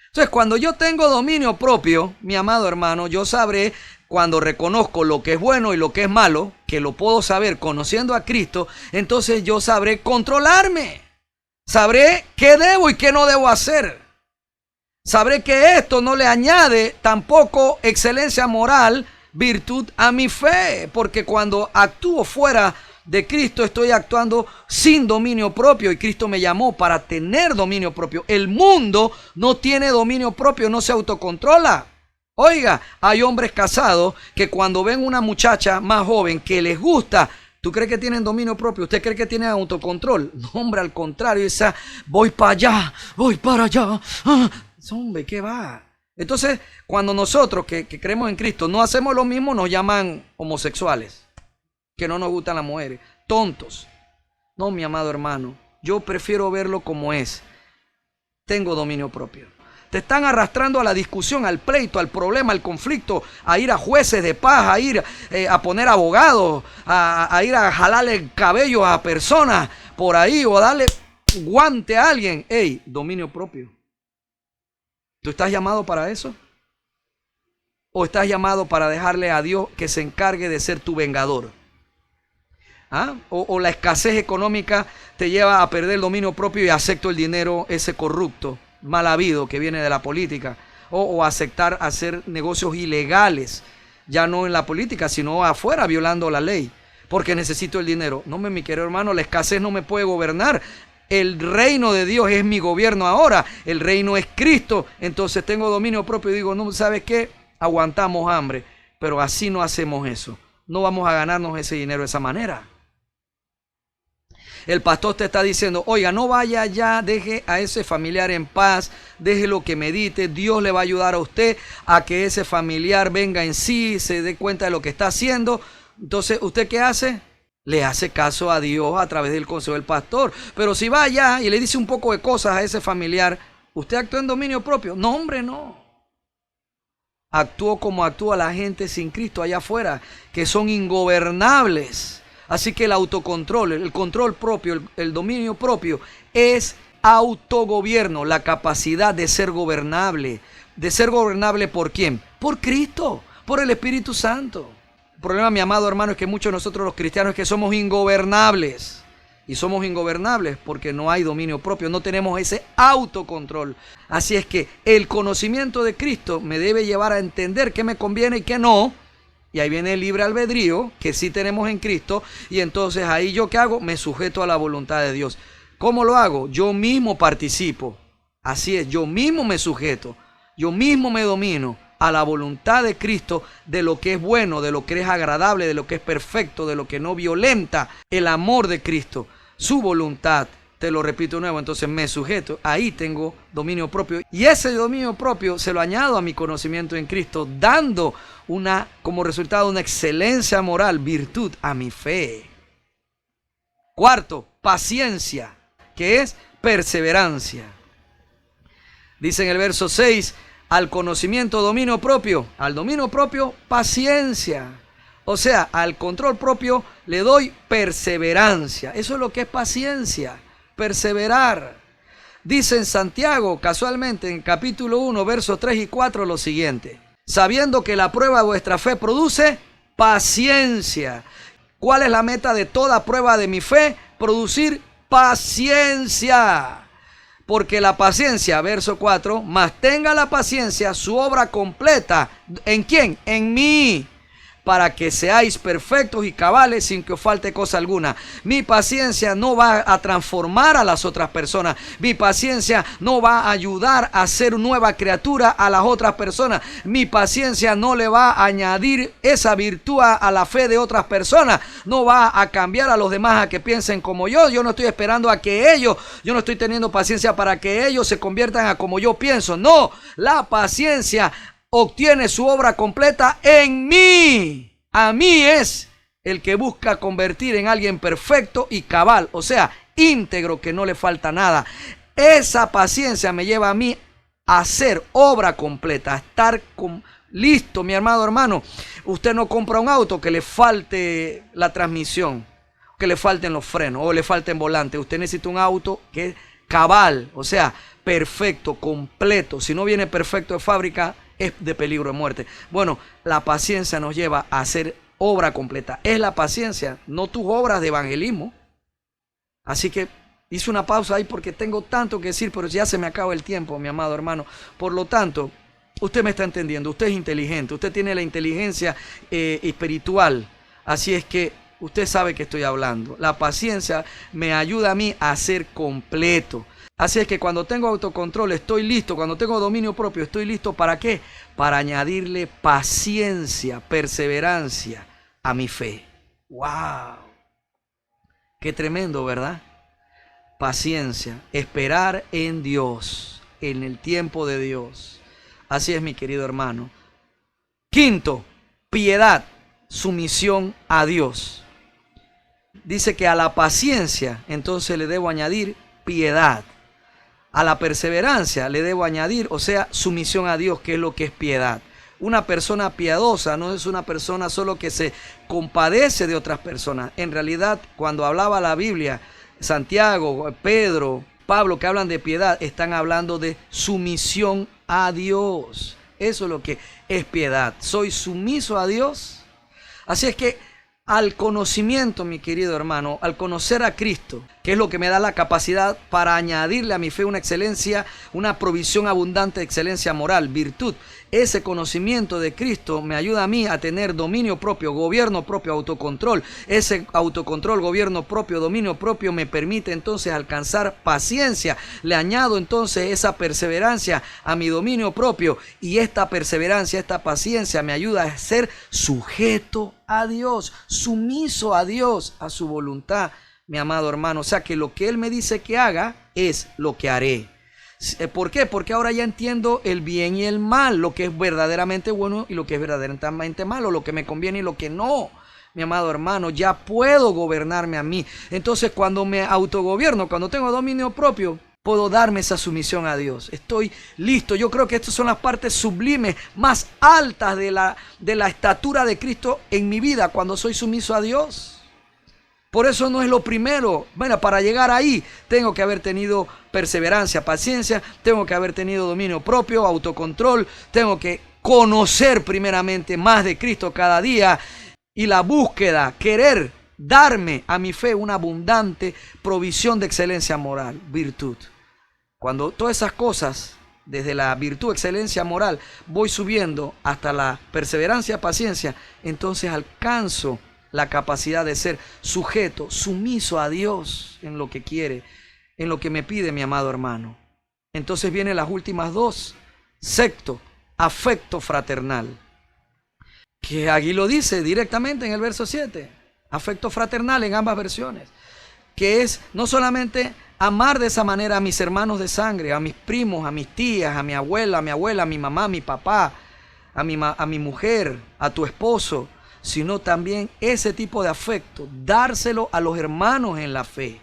[SPEAKER 4] Entonces, cuando yo tengo dominio propio, mi amado hermano, yo sabré cuando reconozco lo que es bueno y lo que es malo, que lo puedo saber conociendo a Cristo, entonces yo sabré controlarme. Sabré qué debo y qué no debo hacer. Sabré que esto no le añade tampoco excelencia moral, virtud a mi fe, porque cuando actúo fuera de Cristo estoy actuando sin dominio propio y Cristo me llamó para tener dominio propio. El mundo no tiene dominio propio, no se autocontrola. Oiga, hay hombres casados que cuando ven una muchacha más joven que les gusta, ¿tú crees que tienen dominio propio? ¿Usted cree que tienen autocontrol? No, hombre, al contrario, esa voy para allá, voy para allá. Hombre, ¿qué va? Entonces, cuando nosotros que creemos en Cristo no hacemos lo mismo, nos llaman homosexuales, que no nos gustan las mujeres, tontos. No, mi amado hermano, yo prefiero verlo como es. Tengo dominio propio. Te están arrastrando a la discusión, al pleito, al problema, al conflicto, a ir a jueces de paz, a ir a poner abogados, a ir a jalarle el cabello a personas por ahí o a darle guante a alguien. ¡Ey! Dominio propio. ¿Tú estás llamado para eso? ¿O estás llamado para dejarle a Dios que se encargue de ser tu vengador? ¿Ah? O la escasez económica te lleva a perder el dominio propio y acepto el dinero ese corrupto, mal habido que viene de la política. O aceptar hacer negocios ilegales, ya no en la política, sino afuera violando la ley, porque necesito el dinero. No, mi querido hermano, la escasez no me puede gobernar. El reino de Dios es mi gobierno ahora. El reino es Cristo. Entonces tengo dominio propio y digo, no, ¿sabes qué? Aguantamos hambre. Pero así no hacemos eso. No vamos a ganarnos ese dinero de esa manera. El pastor te está diciendo, oiga, no vaya allá, deje a ese familiar en paz, déjelo que medite, Dios le va a ayudar a usted a que ese familiar venga en sí, se dé cuenta de lo que está haciendo. Entonces, ¿usted qué hace? Le hace caso a Dios a través del consejo del pastor. Pero si va allá y le dice un poco de cosas a ese familiar, ¿usted actúa en dominio propio? No, hombre, no. Actuó como actúa la gente sin Cristo allá afuera, que son ingobernables. Así que el autocontrol, el control propio, el dominio propio es autogobierno, la capacidad de ser gobernable. ¿De ser gobernable por quién? Por Cristo, por el Espíritu Santo. El problema, mi amado hermano, es que muchos de nosotros los cristianos es que somos ingobernables. Y somos ingobernables porque no hay dominio propio, no tenemos ese autocontrol. Así es que el conocimiento de Cristo me debe llevar a entender qué me conviene y qué no. Y ahí viene el libre albedrío, que sí tenemos en Cristo. Y entonces ahí yo ¿qué hago? Me sujeto a la voluntad de Dios. ¿Cómo lo hago? Yo mismo participo. Así es, yo mismo me sujeto. Yo mismo me domino a la voluntad de Cristo, de lo que es bueno, de lo que es agradable, de lo que es perfecto, de lo que no violenta el amor de Cristo, su voluntad. Te lo repito de nuevo, entonces me sujeto, ahí tengo dominio propio. Y ese dominio propio se lo añado a mi conocimiento en Cristo, dando como resultado una excelencia moral, virtud a mi fe. Cuarto, paciencia, que es perseverancia. Dice en el verso 6, al conocimiento, dominio propio. Al dominio propio, paciencia. O sea, al control propio le doy perseverancia. Eso es lo que es paciencia, perseverar. Dice en Santiago, casualmente, en capítulo 1, versos 3 y 4, lo siguiente. Sabiendo que la prueba de vuestra fe produce paciencia. ¿Cuál es la meta de toda prueba de mi fe? Producir paciencia. Porque la paciencia, verso 4, mas tenga la paciencia su obra completa. ¿En quién? En mí. Para que seáis perfectos y cabales sin que os falte cosa alguna. Mi paciencia no va a transformar a las otras personas. Mi paciencia no va a ayudar a ser nueva criatura a las otras personas. Mi paciencia no le va a añadir esa virtud a la fe de otras personas. No va a cambiar a los demás a que piensen como yo. Yo no estoy esperando a que yo no estoy teniendo paciencia para que ellos se conviertan a como yo pienso. No, la paciencia obtiene su obra completa en mí. A mí es el que busca convertir en alguien perfecto y cabal, o sea, íntegro, que no le falta nada. Esa paciencia me lleva a mí a hacer obra completa, a estar listo, mi amado hermano. Usted no compra un auto que le falte la transmisión, que le falten los frenos o le falten volantes. Usted necesita un auto que es cabal, o sea, perfecto, completo. Si no viene perfecto de fábrica, es de peligro de muerte. Bueno, la paciencia nos lleva a hacer obra completa. Es la paciencia, no tus obras de evangelismo. Así que hice una pausa ahí porque tengo tanto que decir, pero ya se me acaba el tiempo, mi amado hermano. Por lo tanto, usted me está entendiendo, usted es inteligente, usted tiene la inteligencia espiritual. Así es que usted sabe que estoy hablando. La paciencia me ayuda a mí a ser completo. Así es que cuando tengo autocontrol estoy listo, cuando tengo dominio propio estoy listo. ¿Para qué? Para añadirle paciencia, perseverancia a mi fe. ¡Wow! Qué tremendo, ¿verdad? Paciencia, esperar en Dios, en el tiempo de Dios. Así es, mi querido hermano. Quinto, piedad, sumisión a Dios. Dice que a la paciencia entonces le debo añadir piedad. A la perseverancia le debo añadir, o sea, sumisión a Dios, que es lo que es piedad. Una persona piadosa no es una persona solo que se compadece de otras personas. En realidad, cuando hablaba la Biblia, Santiago, Pedro, Pablo, que hablan de piedad, están hablando de sumisión a Dios. Eso es lo que es piedad. Soy sumiso a Dios. Así es que al conocimiento, mi querido hermano, al conocer a Cristo, que es lo que me da la capacidad para añadirle a mi fe una excelencia, una provisión abundante de excelencia moral, virtud. Ese conocimiento de Cristo me ayuda a mí a tener dominio propio, gobierno propio, autocontrol. Ese autocontrol, gobierno propio, dominio propio me permite entonces alcanzar paciencia. Le añado entonces esa perseverancia a mi dominio propio y esta perseverancia, esta paciencia me ayuda a ser sujeto a Dios, sumiso a Dios, a su voluntad, mi amado hermano. O sea que lo que Él me dice que haga es lo que haré. ¿Por qué? Porque ahora ya entiendo el bien y el mal, lo que es verdaderamente bueno y lo que es verdaderamente malo, lo que me conviene y lo que no. Mi amado hermano, ya puedo gobernarme a mí. Entonces, cuando me autogobierno, cuando tengo dominio propio, puedo darme esa sumisión a Dios. Estoy listo. Yo creo que estas son las partes sublimes, más altas de la estatura de Cristo en mi vida, cuando soy sumiso a Dios. Por eso no es lo primero. Bueno, para llegar ahí tengo que haber tenido perseverancia, paciencia, tengo que haber tenido dominio propio, autocontrol, tengo que conocer primeramente más de Cristo cada día y la búsqueda, querer darme a mi fe una abundante provisión de excelencia moral, virtud. Cuando todas esas cosas, desde la virtud, excelencia moral, voy subiendo hasta la perseverancia, paciencia, entonces alcanzo la capacidad de ser sujeto, sumiso a Dios en lo que quiere, en lo que me pide mi amado hermano. Entonces vienen las últimas dos. Sexto, afecto fraternal. Que aquí lo dice directamente en el verso 7. Afecto fraternal en ambas versiones. Que es no solamente amar de esa manera a mis hermanos de sangre, a mis primos, a mis tías, a mi abuela, a mi mamá, a mi papá, a mi mujer, a tu esposo, sino también ese tipo de afecto, dárselo a los hermanos en la fe,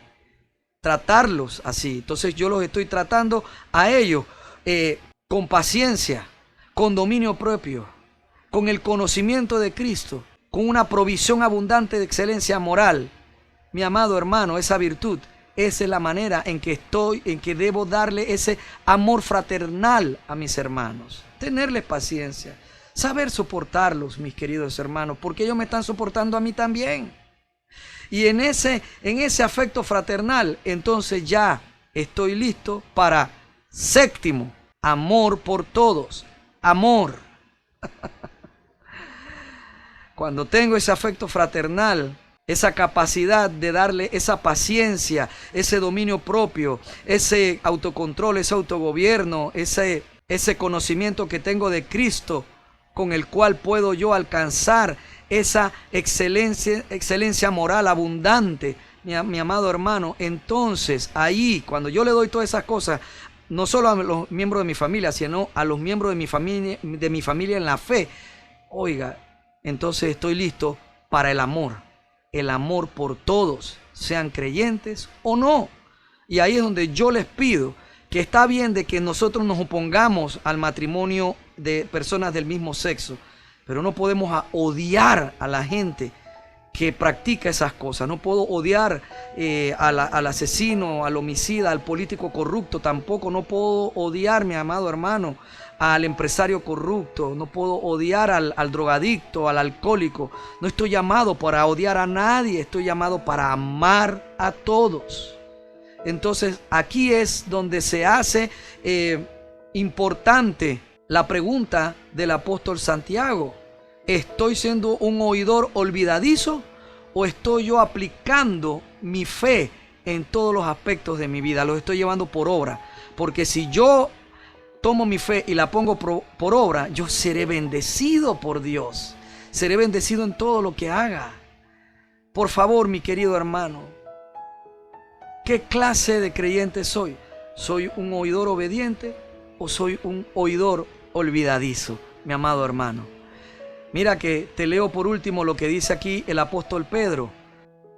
[SPEAKER 4] tratarlos así. Entonces yo los estoy tratando a ellos con paciencia, con dominio propio, con el conocimiento de Cristo, con una provisión abundante de excelencia moral. Mi amado hermano, esa virtud, esa es la manera en que debo darle ese amor fraternal a mis hermanos, tenerles paciencia. Saber soportarlos, mis queridos hermanos, porque ellos me están soportando a mí también. Y en ese afecto fraternal, entonces ya estoy listo para séptimo, amor por todos. Amor. Cuando tengo ese afecto fraternal, esa capacidad de darle esa paciencia, ese dominio propio, ese autocontrol, ese autogobierno, ese conocimiento que tengo de Cristo, con el cual puedo yo alcanzar esa excelencia moral abundante, mi amado hermano. Entonces ahí, cuando yo le doy todas esas cosas, no solo a los miembros de mi familia, sino a los miembros de mi familia en la fe, oiga, entonces estoy listo para el amor por todos, sean creyentes o no. Y ahí es donde yo les pido que está bien de que nosotros nos opongamos al matrimonio de personas del mismo sexo. Pero no podemos odiar a la gente que practica esas cosas. No puedo odiar al asesino, al homicida, al político corrupto. Tampoco no puedo odiar, mi amado hermano, al empresario corrupto. No puedo odiar al drogadicto, al alcohólico. No estoy llamado para odiar a nadie. Estoy llamado para amar a todos. Entonces aquí es donde se hace importante la pregunta del apóstol Santiago. ¿Estoy siendo un oidor olvidadizo o estoy yo aplicando mi fe en todos los aspectos de mi vida? Los estoy llevando por obra. Porque si yo tomo mi fe y la pongo por obra, yo seré bendecido por Dios. Seré bendecido en todo lo que haga. Por favor, mi querido hermano, ¿qué clase de creyente soy? ¿Soy un oidor obediente o soy un oidor olvidadizo, mi amado hermano? Mira que te leo por último lo que dice aquí el apóstol Pedro.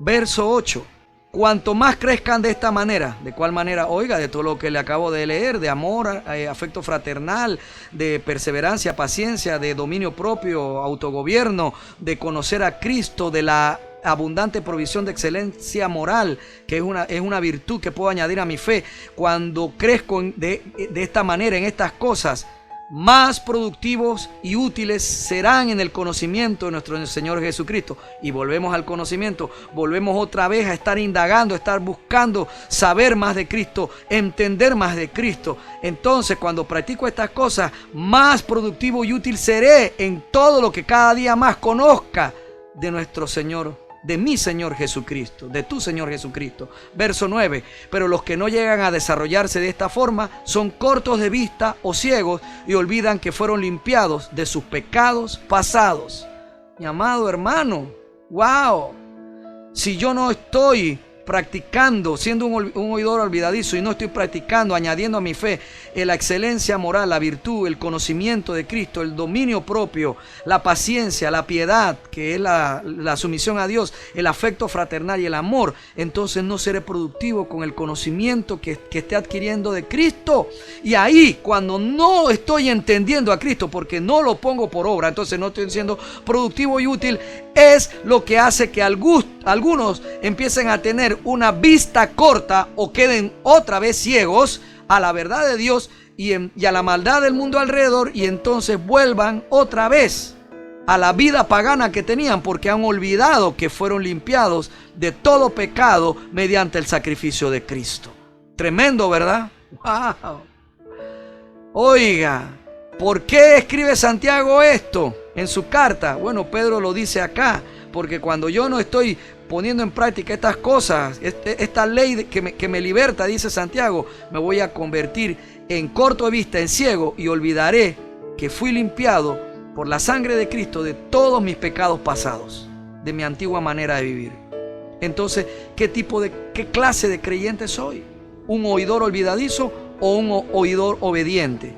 [SPEAKER 4] Verso 8. Cuanto más crezcan de esta manera. ¿De cuál manera? Oiga, de todo lo que le acabo de leer, de amor, afecto fraternal, de perseverancia, paciencia, de dominio propio, autogobierno, de conocer a Cristo, de la abundante provisión de excelencia moral, que es una virtud que puedo añadir a mi fe. Cuando crezco de esta manera, en estas cosas, más productivos y útiles serán en el conocimiento de nuestro Señor Jesucristo. Y volvemos al conocimiento, volvemos otra vez a estar indagando, a estar buscando saber más de Cristo, entender más de Cristo. Entonces, cuando practico estas cosas, más productivo y útil seré en todo lo que cada día más conozca de nuestro Señor, de mi Señor Jesucristo, de tu Señor Jesucristo. Verso 9. Pero los que no llegan a desarrollarse de esta forma son cortos de vista o ciegos y olvidan que fueron limpiados de sus pecados pasados. Mi amado hermano, wow. Si yo no estoy practicando, siendo un oidor olvidadizo, y no estoy practicando, añadiendo a mi fe la excelencia moral, la virtud, el conocimiento de Cristo, el dominio propio, la paciencia, la piedad, que es la sumisión a Dios, el afecto fraternal y el amor, entonces no seré productivo con el conocimiento que esté adquiriendo de Cristo. Y ahí, cuando no estoy entendiendo a Cristo, porque no lo pongo por obra, entonces no estoy siendo productivo y útil, es lo que hace que algunos empiecen a tener una vista corta o queden otra vez ciegos a la verdad de Dios y a la maldad del mundo alrededor, y entonces vuelvan otra vez a la vida pagana que tenían, porque han olvidado que fueron limpiados de todo pecado mediante el sacrificio de Cristo. Tremendo, ¿verdad? ¡Wow! Oiga, ¿por qué escribe Santiago esto en su carta? Bueno, Pedro lo dice acá, porque cuando yo no estoy poniendo en práctica estas cosas, esta ley que me liberta, dice Santiago, me voy a convertir en corto de vista, en ciego, y olvidaré que fui limpiado por la sangre de Cristo de todos mis pecados pasados, de mi antigua manera de vivir. Entonces, ¿qué clase de creyente soy? ¿Un oidor olvidadizo o un oidor obediente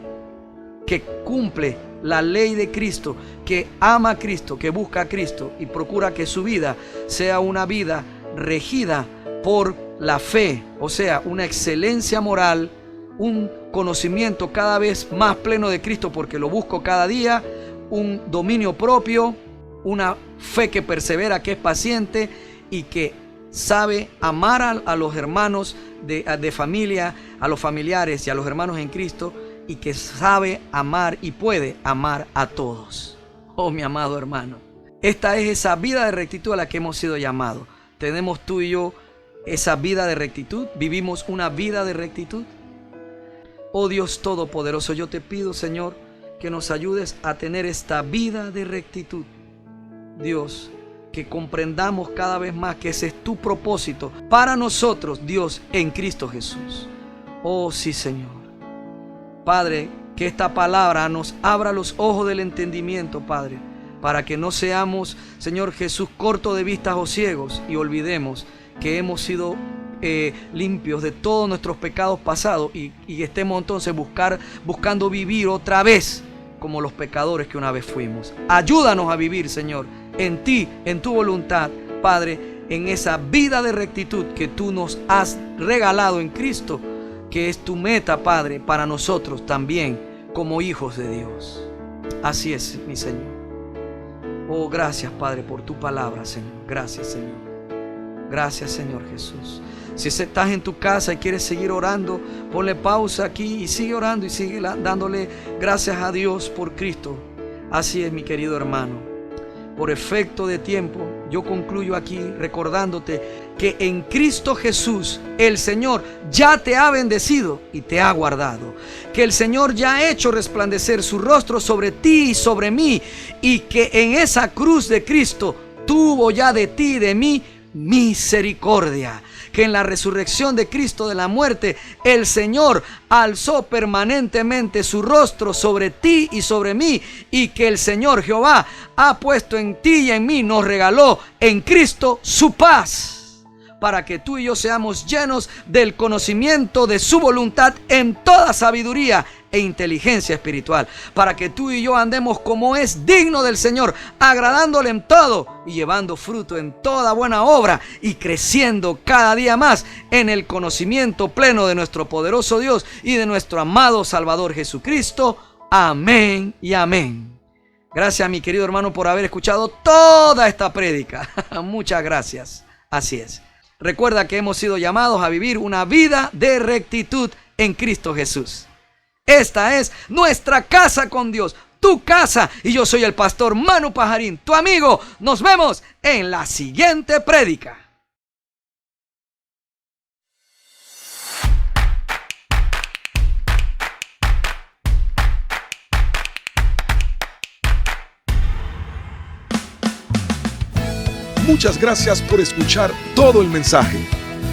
[SPEAKER 4] que cumple la ley de Cristo, que ama a Cristo, que busca a Cristo y procura que su vida sea una vida regida por la fe, o sea, una excelencia moral, un conocimiento cada vez más pleno de Cristo porque lo busco cada día, un dominio propio, una fe que persevera, que es paciente y que sabe amar a los hermanos de familia, a los familiares y a los hermanos en Cristo, y que sabe amar y puede amar a todos. Oh, mi amado hermano, esta es esa vida de rectitud a la que hemos sido llamados. ¿Tenemos tú y yo esa vida de rectitud? ¿Vivimos una vida de rectitud? Oh Dios Todopoderoso, yo te pido, Señor, que nos ayudes a tener esta vida de rectitud. Dios, que comprendamos cada vez más que ese es tu propósito para nosotros, Dios, en Cristo Jesús. Oh sí, Señor. Padre, que esta palabra nos abra los ojos del entendimiento, Padre, para que no seamos, Señor Jesús, cortos de vista o ciegos y olvidemos que hemos sido limpios de todos nuestros pecados pasados y estemos entonces buscando vivir otra vez como los pecadores que una vez fuimos. Ayúdanos a vivir, Señor, en ti, en tu voluntad, Padre, en esa vida de rectitud que tú nos has regalado en Cristo, que es tu meta, Padre, para nosotros también como hijos de Dios. Así es, mi Señor. Oh, gracias, Padre, por tu palabra, Señor. Gracias, Señor. Gracias, Señor Jesús. Si estás en tu casa y quieres seguir orando, ponle pausa aquí y sigue orando y sigue dándole gracias a Dios por Cristo. Así es, mi querido hermano. Por efecto de tiempo, yo concluyo aquí recordándote que en Cristo Jesús el Señor ya te ha bendecido y te ha guardado. Que el Señor ya ha hecho resplandecer su rostro sobre ti y sobre mí. Y que en esa cruz de Cristo tuvo ya de ti y de mí misericordia. Que en la resurrección de Cristo de la muerte, el Señor alzó permanentemente su rostro sobre ti y sobre mí, y que el Señor Jehová ha puesto en ti y en mí, nos regaló en Cristo su paz, para que tú y yo seamos llenos del conocimiento de su voluntad en toda sabiduría e inteligencia espiritual, para que tú y yo andemos como es digno del Señor, agradándole en todo y llevando fruto en toda buena obra y creciendo cada día más en el conocimiento pleno de nuestro poderoso Dios y de nuestro amado Salvador Jesucristo. Amén y amén. Gracias, mi querido hermano, por haber escuchado toda esta prédica. Muchas gracias. Así es. Recuerda que hemos sido llamados a vivir una vida de rectitud en Cristo Jesús. Esta es nuestra casa con Dios, tu casa, y yo soy el pastor Manu Pajarín, tu amigo. Nos vemos en la siguiente prédica.
[SPEAKER 3] Muchas gracias por escuchar todo el mensaje.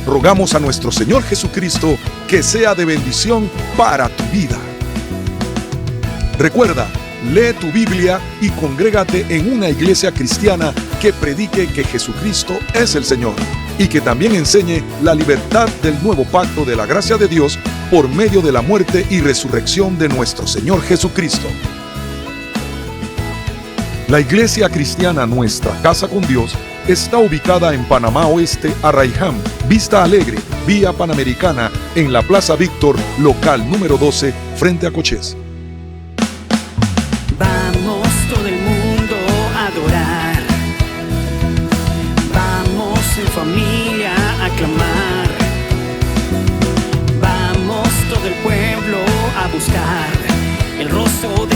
[SPEAKER 3] Rogamos a nuestro Señor Jesucristo que sea de bendición para tu vida. Recuerda, lee tu Biblia y congrégate en una iglesia cristiana que predique que Jesucristo es el Señor y que también enseñe la libertad del nuevo pacto de la gracia de Dios por medio de la muerte y resurrección de nuestro Señor Jesucristo. La iglesia cristiana Nuestra Casa con Dios está ubicada en Panamá Oeste, Arraiján, Vista Alegre, Vía Panamericana, en la Plaza Víctor, local número 12, frente a Cochés.
[SPEAKER 2] Vamos todo el mundo a adorar. Vamos en familia a clamar. Vamos todo el pueblo a buscar el rostro de